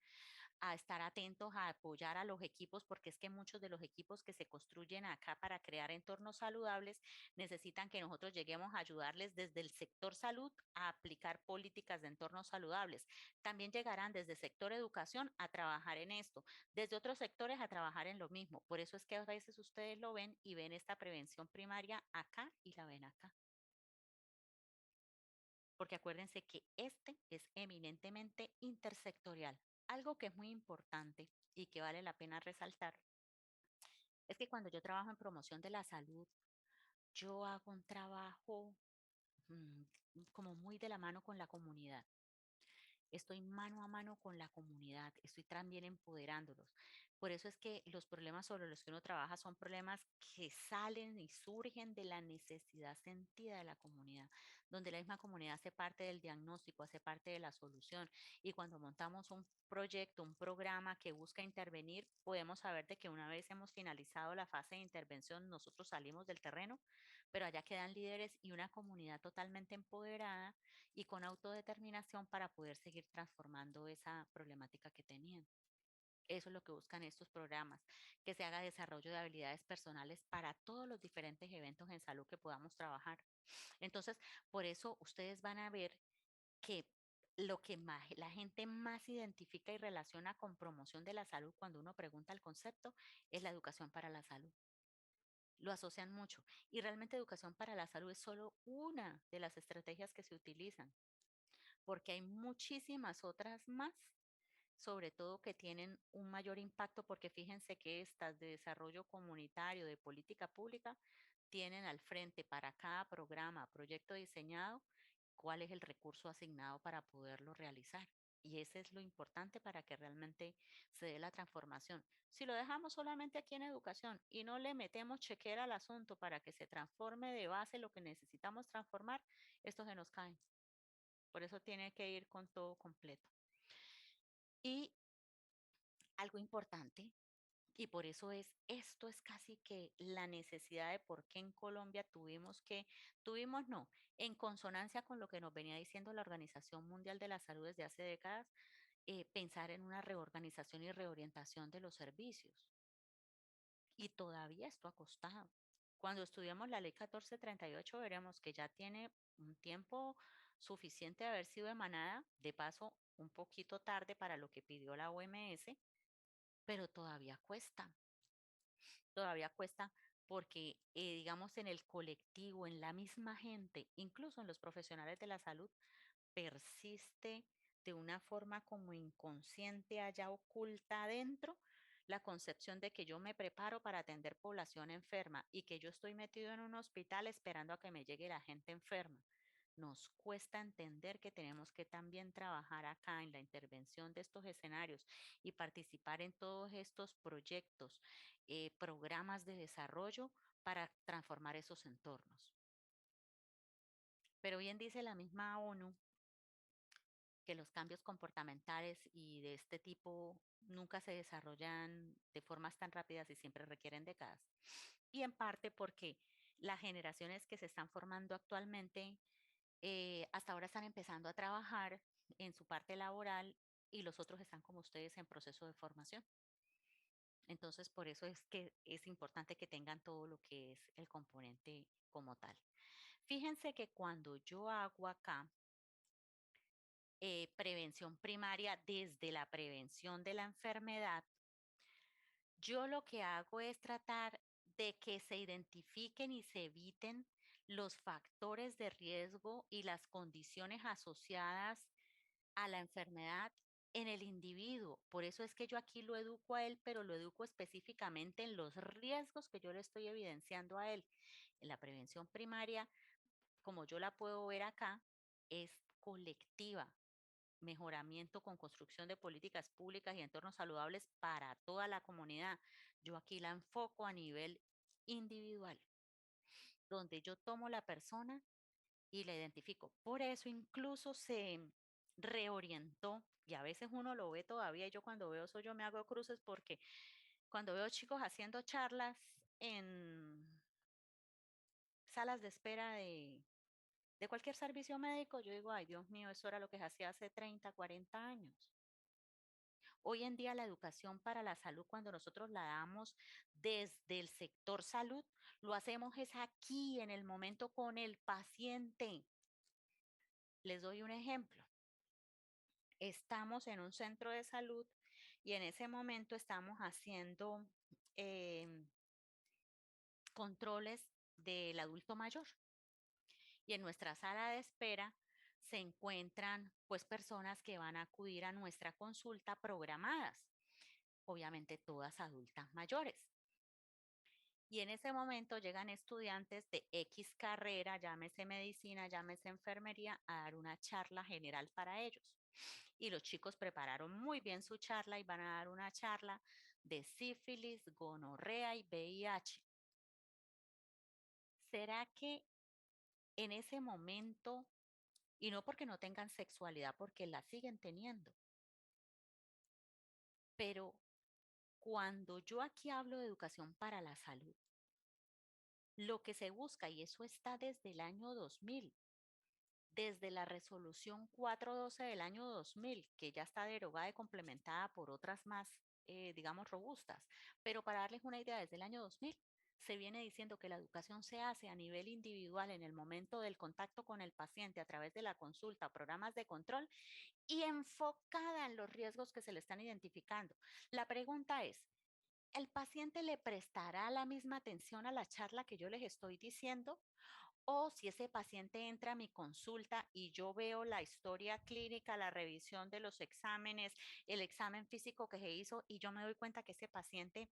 a estar atentos a apoyar a los equipos, porque es que muchos de los equipos que se construyen acá para crear entornos saludables necesitan que nosotros lleguemos a ayudarles desde el sector salud a aplicar políticas de entornos saludables. También llegarán desde el sector educación a trabajar en esto, desde otros sectores a trabajar en lo mismo. Por eso es que a veces ustedes lo ven y ven esta prevención primaria acá y la ven acá. Porque acuérdense que este es eminentemente intersectorial. Algo que es muy importante y que vale la pena resaltar es que cuando yo trabajo en promoción de la salud, yo hago un trabajo mm, como muy de la mano con la comunidad. Estoy mano a mano con la comunidad, estoy también empoderándolos. Por eso es que los problemas sobre los que uno trabaja son problemas que salen y surgen de la necesidad sentida de la comunidad, donde la misma comunidad hace parte del diagnóstico, hace parte de la solución. Y cuando montamos un proyecto, un programa que busca intervenir, podemos saber de que una vez hemos finalizado la fase de intervención, nosotros salimos del terreno, pero allá quedan líderes y una comunidad totalmente empoderada y con autodeterminación para poder seguir transformando esa problemática que tenían. Eso es lo que buscan estos programas, que se haga desarrollo de habilidades personales para todos los diferentes eventos en salud que podamos trabajar. Entonces, por eso ustedes van a ver que lo que más, la gente más identifica y relaciona con promoción de la salud cuando uno pregunta el concepto es la educación para la salud. Lo asocian mucho. Y realmente educación para la salud es solo una de las estrategias que se utilizan porque hay muchísimas otras más, sobre todo que tienen un mayor impacto, porque fíjense que estas de desarrollo comunitario, de política pública, tienen al frente para cada programa, proyecto diseñado, cuál es el recurso asignado para poderlo realizar. Y ese es lo importante para que realmente se dé la transformación. Si lo dejamos solamente aquí en educación y no le metemos chequera al asunto para que se transforme de base lo que necesitamos transformar, esto se nos cae. Por eso tiene que ir con todo completo. Y algo importante, Y por eso esto es casi que la necesidad de por qué en Colombia tuvimos no, en consonancia con lo que nos venía diciendo la Organización Mundial de la Salud desde hace décadas, pensar en una reorganización y reorientación de los servicios. Y todavía esto ha costado. Cuando estudiamos la ley 1438 veremos que ya tiene un tiempo suficiente de haber sido emanada, de paso un poquito tarde para lo que pidió la OMS, pero todavía cuesta porque, digamos, en el colectivo, en la misma gente, incluso en los profesionales de la salud, persiste de una forma como inconsciente allá oculta adentro la concepción de que yo me preparo para atender población enferma y que yo estoy metido en un hospital esperando a que me llegue la gente enferma. Nos cuesta entender que tenemos que también trabajar acá en la intervención de estos escenarios y participar en todos estos proyectos, programas de desarrollo para transformar esos entornos. Pero bien dice la misma ONU que los cambios comportamentales y de este tipo nunca se desarrollan de formas tan rápidas y siempre requieren décadas. Y en parte porque las generaciones que se están formando actualmente hasta ahora están empezando a trabajar en su parte laboral y los otros están como ustedes en proceso de formación. Entonces, por eso es que es importante que tengan todo lo que es el componente como tal. Fíjense que cuando yo hago acá prevención primaria desde la prevención de la enfermedad, yo lo que hago es tratar de que se identifiquen y se eviten los factores de riesgo y las condiciones asociadas a la enfermedad en el individuo. Por eso es que yo aquí lo educo a él, pero lo educo específicamente en los riesgos que yo le estoy evidenciando a él. En la prevención primaria, como yo la puedo ver acá, es colectiva, mejoramiento con construcción de políticas públicas y entornos saludables para toda la comunidad. Yo aquí la enfoco a nivel individual, donde yo tomo la persona y la identifico. Por eso incluso se reorientó y a veces uno lo ve todavía. Yo cuando veo eso yo me hago cruces porque cuando veo chicos haciendo charlas en salas de espera de cualquier servicio médico, yo digo, ay Dios mío, eso era lo que se hacía hace 30, 40 años. Hoy en día la educación para la salud, cuando nosotros la damos desde el sector salud, lo hacemos es aquí, en el momento con el paciente. Les doy un ejemplo. Estamos en un centro de salud y en ese momento estamos haciendo controles del adulto mayor. Y en nuestra sala de espera se encuentran pues personas que van a acudir a nuestra consulta programadas, obviamente todas adultas mayores. Y en ese momento llegan estudiantes de X carrera, llámese medicina, llámese enfermería, a dar una charla general para ellos. Y los chicos prepararon muy bien su charla y van a dar una charla de sífilis, gonorrea y VIH. ¿Será que en ese momento, y no porque no tengan sexualidad, porque la siguen teniendo, pero cuando yo aquí hablo de educación para la salud, lo que se busca, y eso está desde el año 2000, desde la resolución 412 del año 2000, que ya está derogada y complementada por otras más, digamos, robustas, pero para darles una idea, desde el año 2000 se viene diciendo que la educación se hace a nivel individual en el momento del contacto con el paciente a través de la consulta, programas de control y enfocada en los riesgos que se le están identificando. La pregunta es, ¿el paciente le prestará la misma atención a la charla que yo les estoy diciendo? O si ese paciente entra a mi consulta y yo veo la historia clínica, la revisión de los exámenes, el examen físico que se hizo y yo me doy cuenta que ese paciente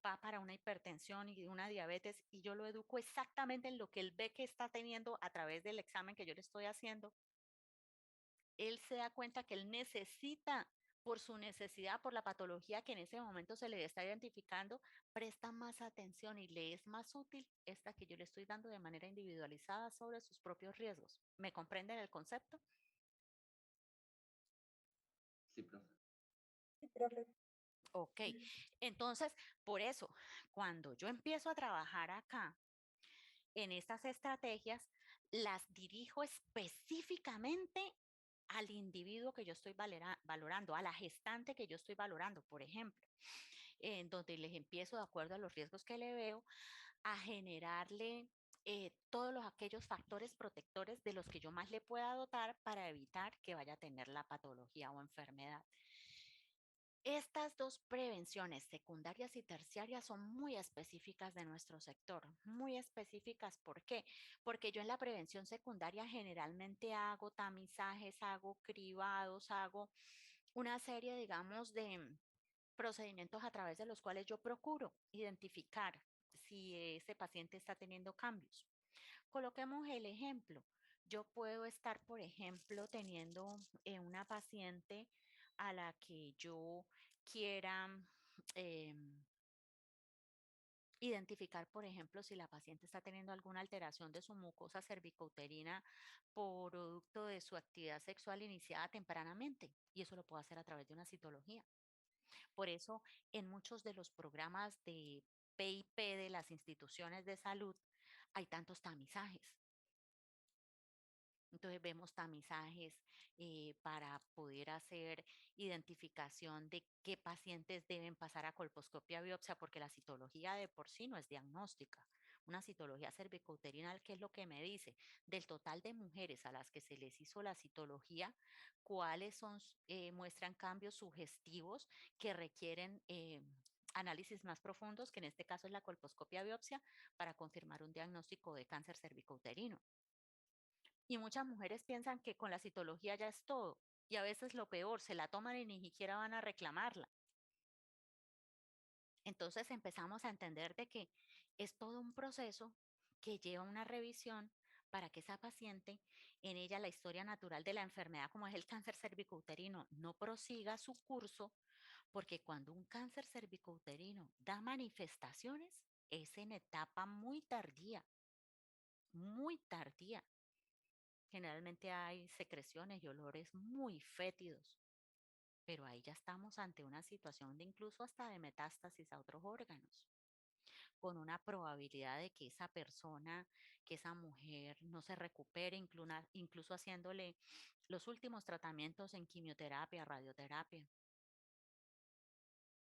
va para una hipertensión y una diabetes y yo lo educo exactamente en lo que él ve que está teniendo a través del examen que yo le estoy haciendo, él se da cuenta que él necesita, por su necesidad, por la patología que en ese momento se le está identificando, presta más atención y le es más útil esta que yo le estoy dando de manera individualizada sobre sus propios riesgos. ¿Me comprenden el concepto? Sí, profe. Sí, profe. Ok, entonces, por eso, cuando yo empiezo a trabajar acá en estas estrategias, las dirijo específicamente al individuo que yo estoy valorando, a la gestante que yo estoy valorando, por ejemplo, en donde les empiezo, de acuerdo a los riesgos que le veo, a generarle todos aquellos factores protectores de los que yo más le pueda dotar para evitar que vaya a tener la patología o enfermedad. Estas dos prevenciones, secundarias y terciarias, son muy específicas de nuestro sector, muy específicas. ¿Por qué? Porque yo en la prevención secundaria generalmente hago tamizajes, hago cribados, hago una serie, digamos, de procedimientos a través de los cuales yo procuro identificar si ese paciente está teniendo cambios. Coloquemos el ejemplo. Yo puedo estar, por ejemplo, teniendo una paciente a la que yo quiera eh, identificar, por ejemplo, si la paciente está teniendo alguna alteración de su mucosa cervicouterina producto de su actividad sexual iniciada tempranamente. Y eso lo puedo hacer a través de una citología. Por eso, en muchos de los programas de PIP de las instituciones de salud hay tantos tamizajes. Entonces vemos tamizajes para poder hacer identificación de qué pacientes deben pasar a colposcopia biopsia, porque la citología de por sí no es diagnóstica. Una citología cervicouterina, ¿qué es lo que me dice? Del total de mujeres a las que se les hizo la citología, cuáles son, muestran cambios sugestivos que requieren análisis más profundos, que en este caso es la colposcopia biopsia, para confirmar un diagnóstico de cáncer cervicouterino. Y muchas mujeres piensan que con la citología ya es todo. Y a veces lo peor, se la toman y ni siquiera van a reclamarla. Entonces empezamos a entender de que es todo un proceso que lleva una revisión para que esa paciente, en ella la historia natural de la enfermedad, como es el cáncer cervicouterino, no prosiga su curso, porque cuando un cáncer cervicouterino da manifestaciones, es en etapa muy tardía, muy tardía. Generalmente hay secreciones y olores muy fétidos, pero ahí ya estamos ante una situación de incluso hasta de metástasis a otros órganos, con una probabilidad de que esa persona, que esa mujer no se recupere, incluso haciéndole los últimos tratamientos en quimioterapia, radioterapia.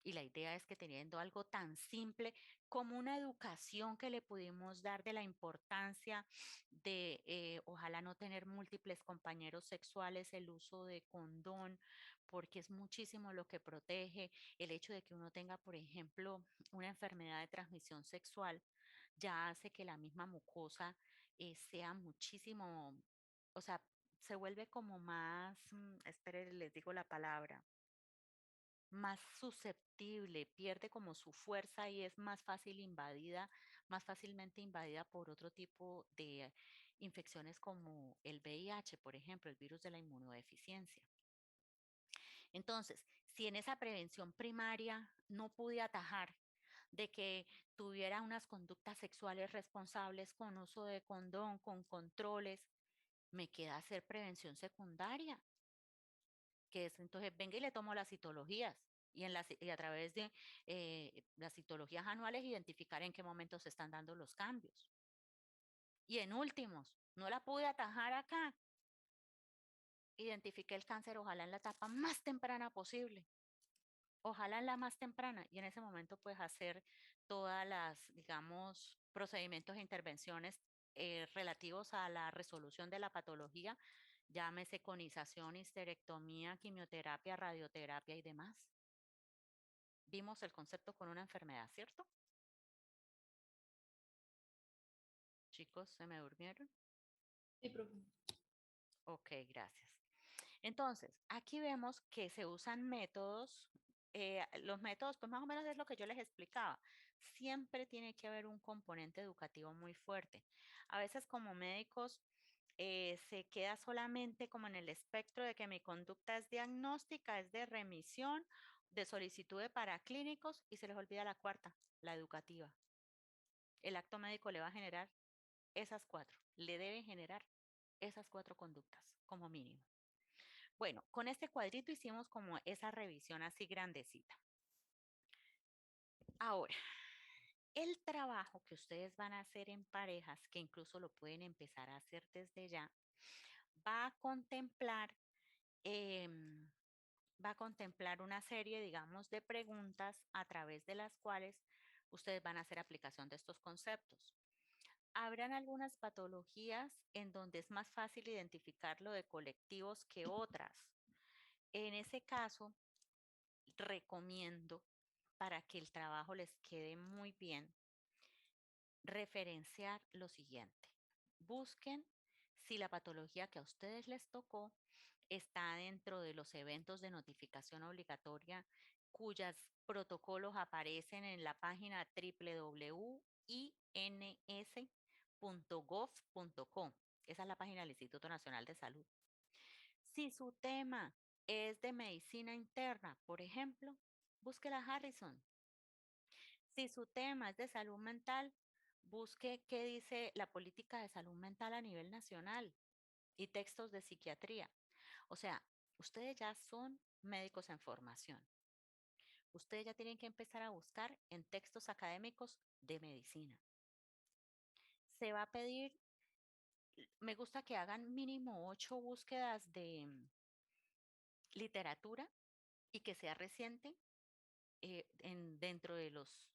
Y la idea es que teniendo algo tan simple como una educación que le pudimos dar de la importancia de ojalá no tener múltiples compañeros sexuales, el uso de condón, porque es muchísimo lo que protege. El hecho de que uno tenga, por ejemplo, una enfermedad de transmisión sexual, ya hace que la misma mucosa sea muchísimo, o sea, se vuelve como más, espere, les digo la palabra, más susceptible, pierde como su fuerza y es más fácil invadida, más fácilmente invadida por otro tipo de infecciones como el VIH, por ejemplo, el virus de la inmunodeficiencia. Entonces, si en esa prevención primaria no pude atajar de que tuviera unas conductas sexuales responsables con uso de condón, con controles, me queda hacer prevención secundaria, que es entonces venga y le tomo las citologías y, y a través de las citologías anuales identificar en qué momento se están dando los cambios. Y en últimos, no la pude atajar acá, identifiqué el cáncer ojalá en la etapa más temprana posible, ojalá en la más temprana y en ese momento pues hacer todas las, digamos, procedimientos e intervenciones relativos a la resolución de la patología, llámese conización, histerectomía, quimioterapia, radioterapia y demás. Vimos el concepto con una enfermedad, ¿cierto? Chicos, ¿se me durmieron? Sí, profe. Ok, gracias. Entonces, aquí vemos que se usan métodos, los métodos, pues más o menos es lo que yo les explicaba. Siempre tiene que haber un componente educativo muy fuerte. A veces como médicos se queda solamente como en el espectro de que mi conducta es diagnóstica, es de remisión, de solicitud de paraclínicos y se les olvida la cuarta, la educativa. El acto médico le va a generar esas cuatro, le debe generar esas cuatro conductas como mínimo. Bueno, con este cuadrito hicimos como esa revisión así grandecita. Ahora, el trabajo que ustedes van a hacer en parejas, que incluso lo pueden empezar a hacer desde ya, va a contemplar, em, va a contemplar una serie, digamos, de preguntas a través de las cuales ustedes van a hacer aplicación de estos conceptos. Habrán algunas patologías en donde es más fácil identificar lo de colectivos que otras. En ese caso, recomiendo, para que el trabajo les quede muy bien, referenciar lo siguiente. Busquen si la patología que a ustedes les tocó está dentro de los eventos de notificación obligatoria cuyos protocolos aparecen en la página www.ins.gov.co. Esa es la página del Instituto Nacional de Salud. Si su tema es de medicina interna, por ejemplo, busque la Harrison. Si su tema es de salud mental, busque qué dice la política de salud mental a nivel nacional y textos de psiquiatría. O sea, ustedes ya son médicos en formación. Ustedes ya tienen que empezar a buscar en textos académicos de medicina. Se va a pedir, me gusta que hagan mínimo 8 búsquedas de literatura y que sea reciente dentro de los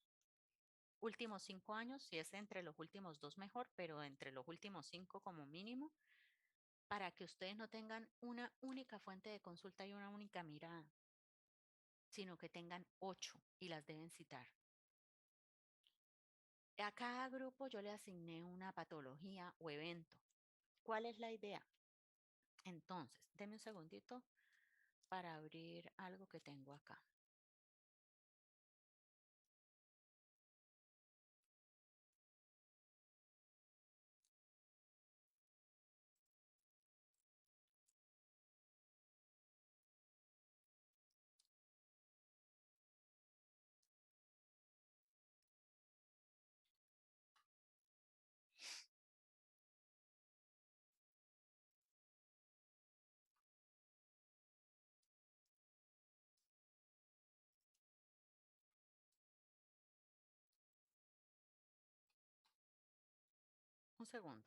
últimos 5 años, si es entre los últimos 2 mejor, pero entre los últimos 5 como mínimo, para que ustedes no tengan una única fuente de consulta y una única mirada, sino que tengan 8 y las deben citar. A cada grupo yo le asigné una patología o evento. ¿Cuál es la idea? Entonces, denme un segundito para abrir algo que tengo acá. Un segundo.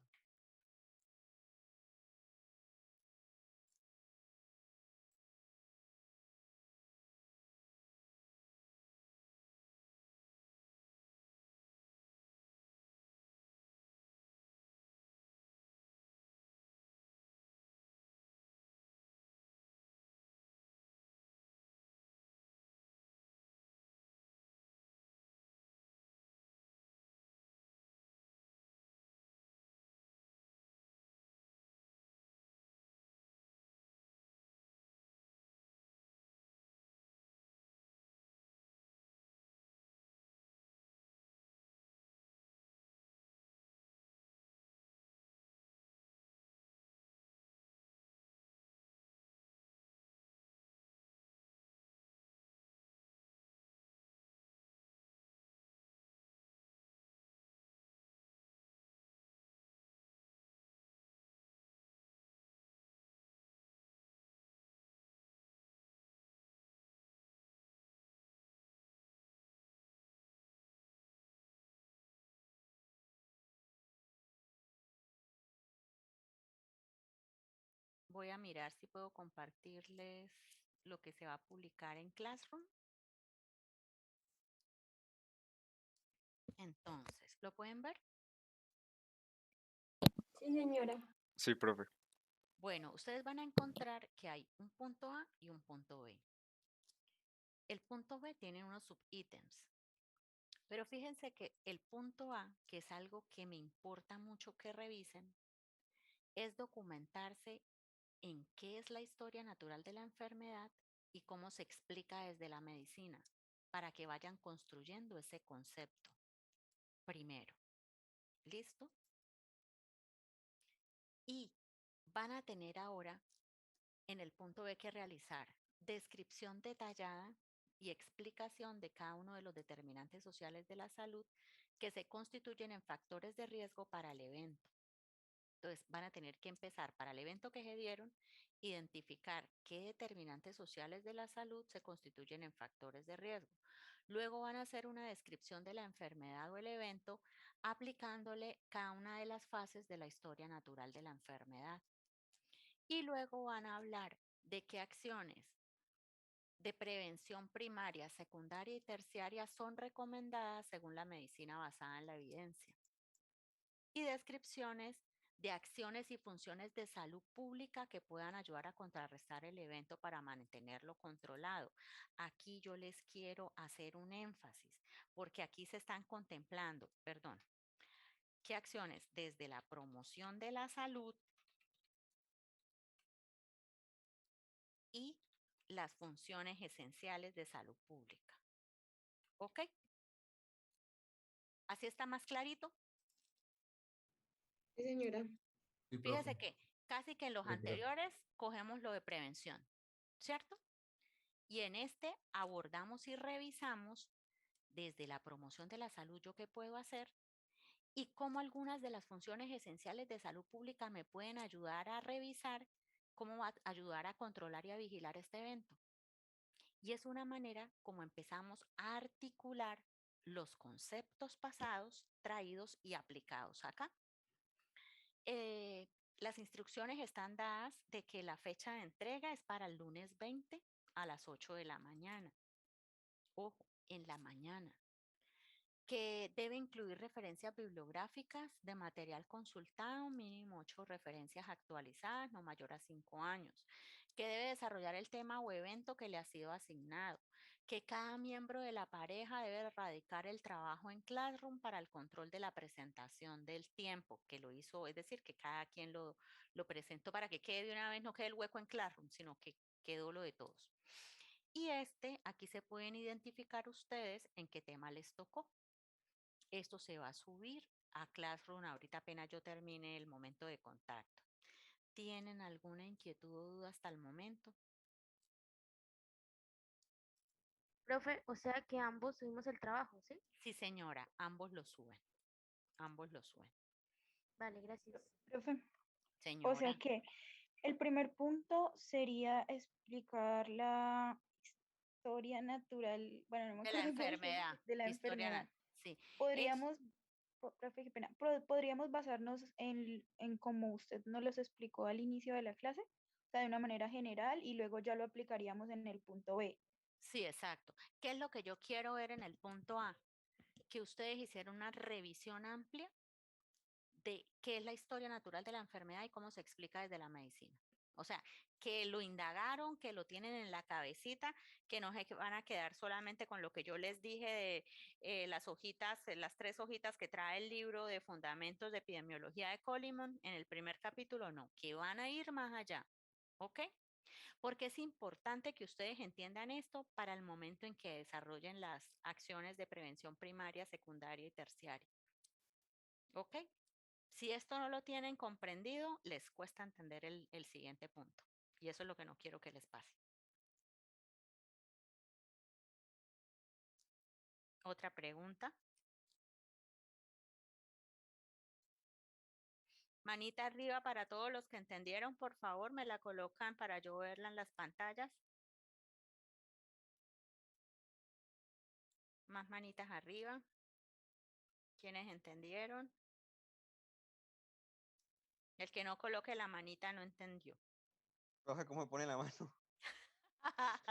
Voy a mirar si puedo compartirles lo que se va a publicar en Classroom. Entonces, ¿lo pueden ver? Sí, señora. Sí, profe. Bueno, ustedes van a encontrar que hay un punto A y un punto B. El punto B tiene unos subítems, pero fíjense que el punto A, que es algo que me importa mucho que revisen, es documentarse en qué es la historia natural de la enfermedad y cómo se explica desde la medicina, para que vayan construyendo ese concepto primero. ¿Listo? Y van a tener ahora en el punto B que realizar descripción detallada y explicación de cada uno de los determinantes sociales de la salud que se constituyen en factores de riesgo para el evento. Entonces, van a tener que empezar para el evento que se dieron, identificar qué determinantes sociales de la salud se constituyen en factores de riesgo. Luego van a hacer una descripción de la enfermedad o el evento aplicándole cada una de las fases de la historia natural de la enfermedad. Y luego van a hablar de qué acciones de prevención primaria, secundaria y terciaria son recomendadas según la medicina basada en la evidencia. Y descripciones de acciones y funciones de salud pública que puedan ayudar a contrarrestar el evento para mantenerlo controlado. Aquí yo les quiero hacer un énfasis, porque aquí se están contemplando, perdón, qué acciones desde la promoción de la salud y las funciones esenciales de salud pública. ¿Ok? ¿Así está más clarito? Sí, señora. Sí, Fíjese profe. que casi que en los Sí, profe. anteriores cogemos lo de prevención, ¿cierto? Y en este abordamos y revisamos desde la promoción de la salud yo qué puedo hacer y cómo algunas de las funciones esenciales de salud pública me pueden ayudar a revisar cómo va a ayudar a controlar y a vigilar este evento. Y es una manera como empezamos a articular los conceptos pasados traídos y aplicados acá. Las instrucciones están dadas de que la fecha de entrega es para el lunes 20 a las 8 de la mañana. Ojo, en la mañana. Que debe incluir referencias bibliográficas de material consultado, mínimo 8 referencias actualizadas, no mayor a 5 años. Que debe desarrollar el tema o evento que le ha sido asignado. Que cada miembro de la pareja debe erradicar el trabajo en Classroom para el control de la presentación del tiempo que lo hizo, es decir, que cada quien lo presentó para que quede de una vez, no quede el hueco en Classroom, sino que quedó lo de todos. Y aquí se pueden identificar ustedes en qué tema les tocó. Esto se va a subir a Classroom ahorita apenas yo termine el momento de contacto. ¿Tienen alguna inquietud o duda hasta el momento? Profe, o sea que ambos subimos el trabajo, ¿sí? Sí, señora, ambos lo suben. Ambos lo suben. Vale, gracias. Profe, o sea Señora, que el primer punto sería explicar la historia natural, bueno, no me de la acuerdo cómo se llama, enfermedad, de la historia, enfermedad. sí. Podríamos, profe, qué pena, podríamos basarnos en cómo usted nos los explicó al inicio de la clase, o sea, de una manera general y luego ya lo aplicaríamos en el punto B. Sí, exacto. ¿Qué es lo que yo quiero ver en el punto A? Que ustedes hicieron una revisión amplia de qué es la historia natural de la enfermedad y cómo se explica desde la medicina. O sea, que lo indagaron, que lo tienen en la cabecita, que no se van a quedar solamente con lo que yo les dije de las hojitas, las 3 hojitas que trae el libro de Fundamentos de Epidemiología de Coleman en el primer capítulo, no, que van a ir más allá. ¿Ok? Porque es importante que ustedes entiendan esto para el momento en que desarrollen las acciones de prevención primaria, secundaria y terciaria. ¿Ok? Si esto no lo tienen comprendido, les cuesta entender el siguiente punto. Y eso es lo que no quiero que les pase. Otra pregunta. Manita arriba para todos los que entendieron, por favor, me la colocan para yo verla en las pantallas. Más manitas arriba. ¿Quiénes entendieron? El que no coloque la manita no entendió. Profe, ¿cómo me pone la mano?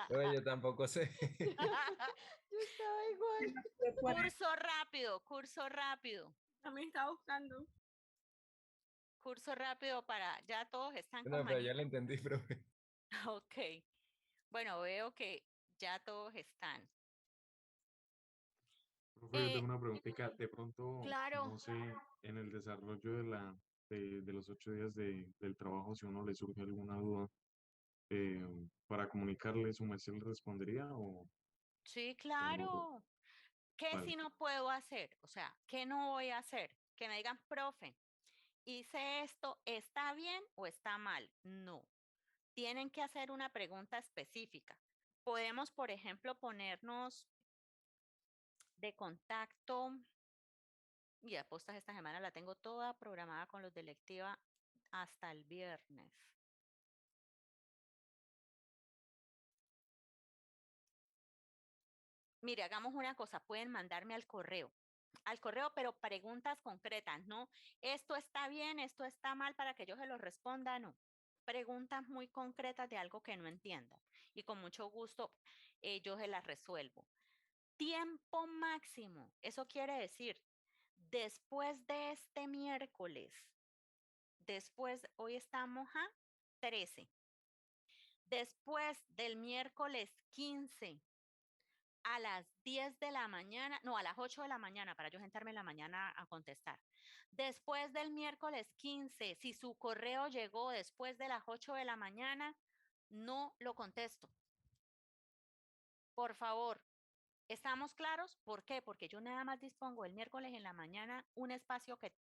Pero yo tampoco sé. Yo estaba igual. Curso rápido, curso rápido. También estaba buscando. Curso rápido para, ya todos están con No, pero ya manita. lo entendí, profe. Ok. Bueno, veo que ya todos están. Profe, yo tengo una preguntita. De pronto, Claro. no sé, en el desarrollo de los 8 días del trabajo, si a uno le surge alguna duda, para comunicarle, ¿su merced le respondería Sí, o no? claro. ¿Qué Vale. si no puedo hacer? O sea, ¿qué no voy a hacer? Que me digan, profe, hice esto, ¿está bien o está mal? No. Tienen que hacer una pregunta específica. Podemos, por ejemplo, ponernos de contacto. Y apostas esta semana la tengo toda programada con los de electiva hasta el viernes. Mire, hagamos una cosa, pueden mandarme al correo, pero preguntas concretas, ¿no? Esto está bien, esto está mal para que yo se lo responda, no. Preguntas muy concretas de algo que no entiendan y con mucho gusto yo se las resuelvo. Tiempo máximo, eso quiere decir, después de este miércoles, hoy estamos a 13, después del miércoles 15 a las 10 de la mañana, no, a las 8 de la mañana, para yo sentarme en la mañana a contestar. Después del miércoles 15, si su correo llegó después de las 8 de la mañana, no lo contesto. Por favor, ¿estamos claros? ¿Por qué? Porque yo nada más dispongo el miércoles en la mañana un espacio que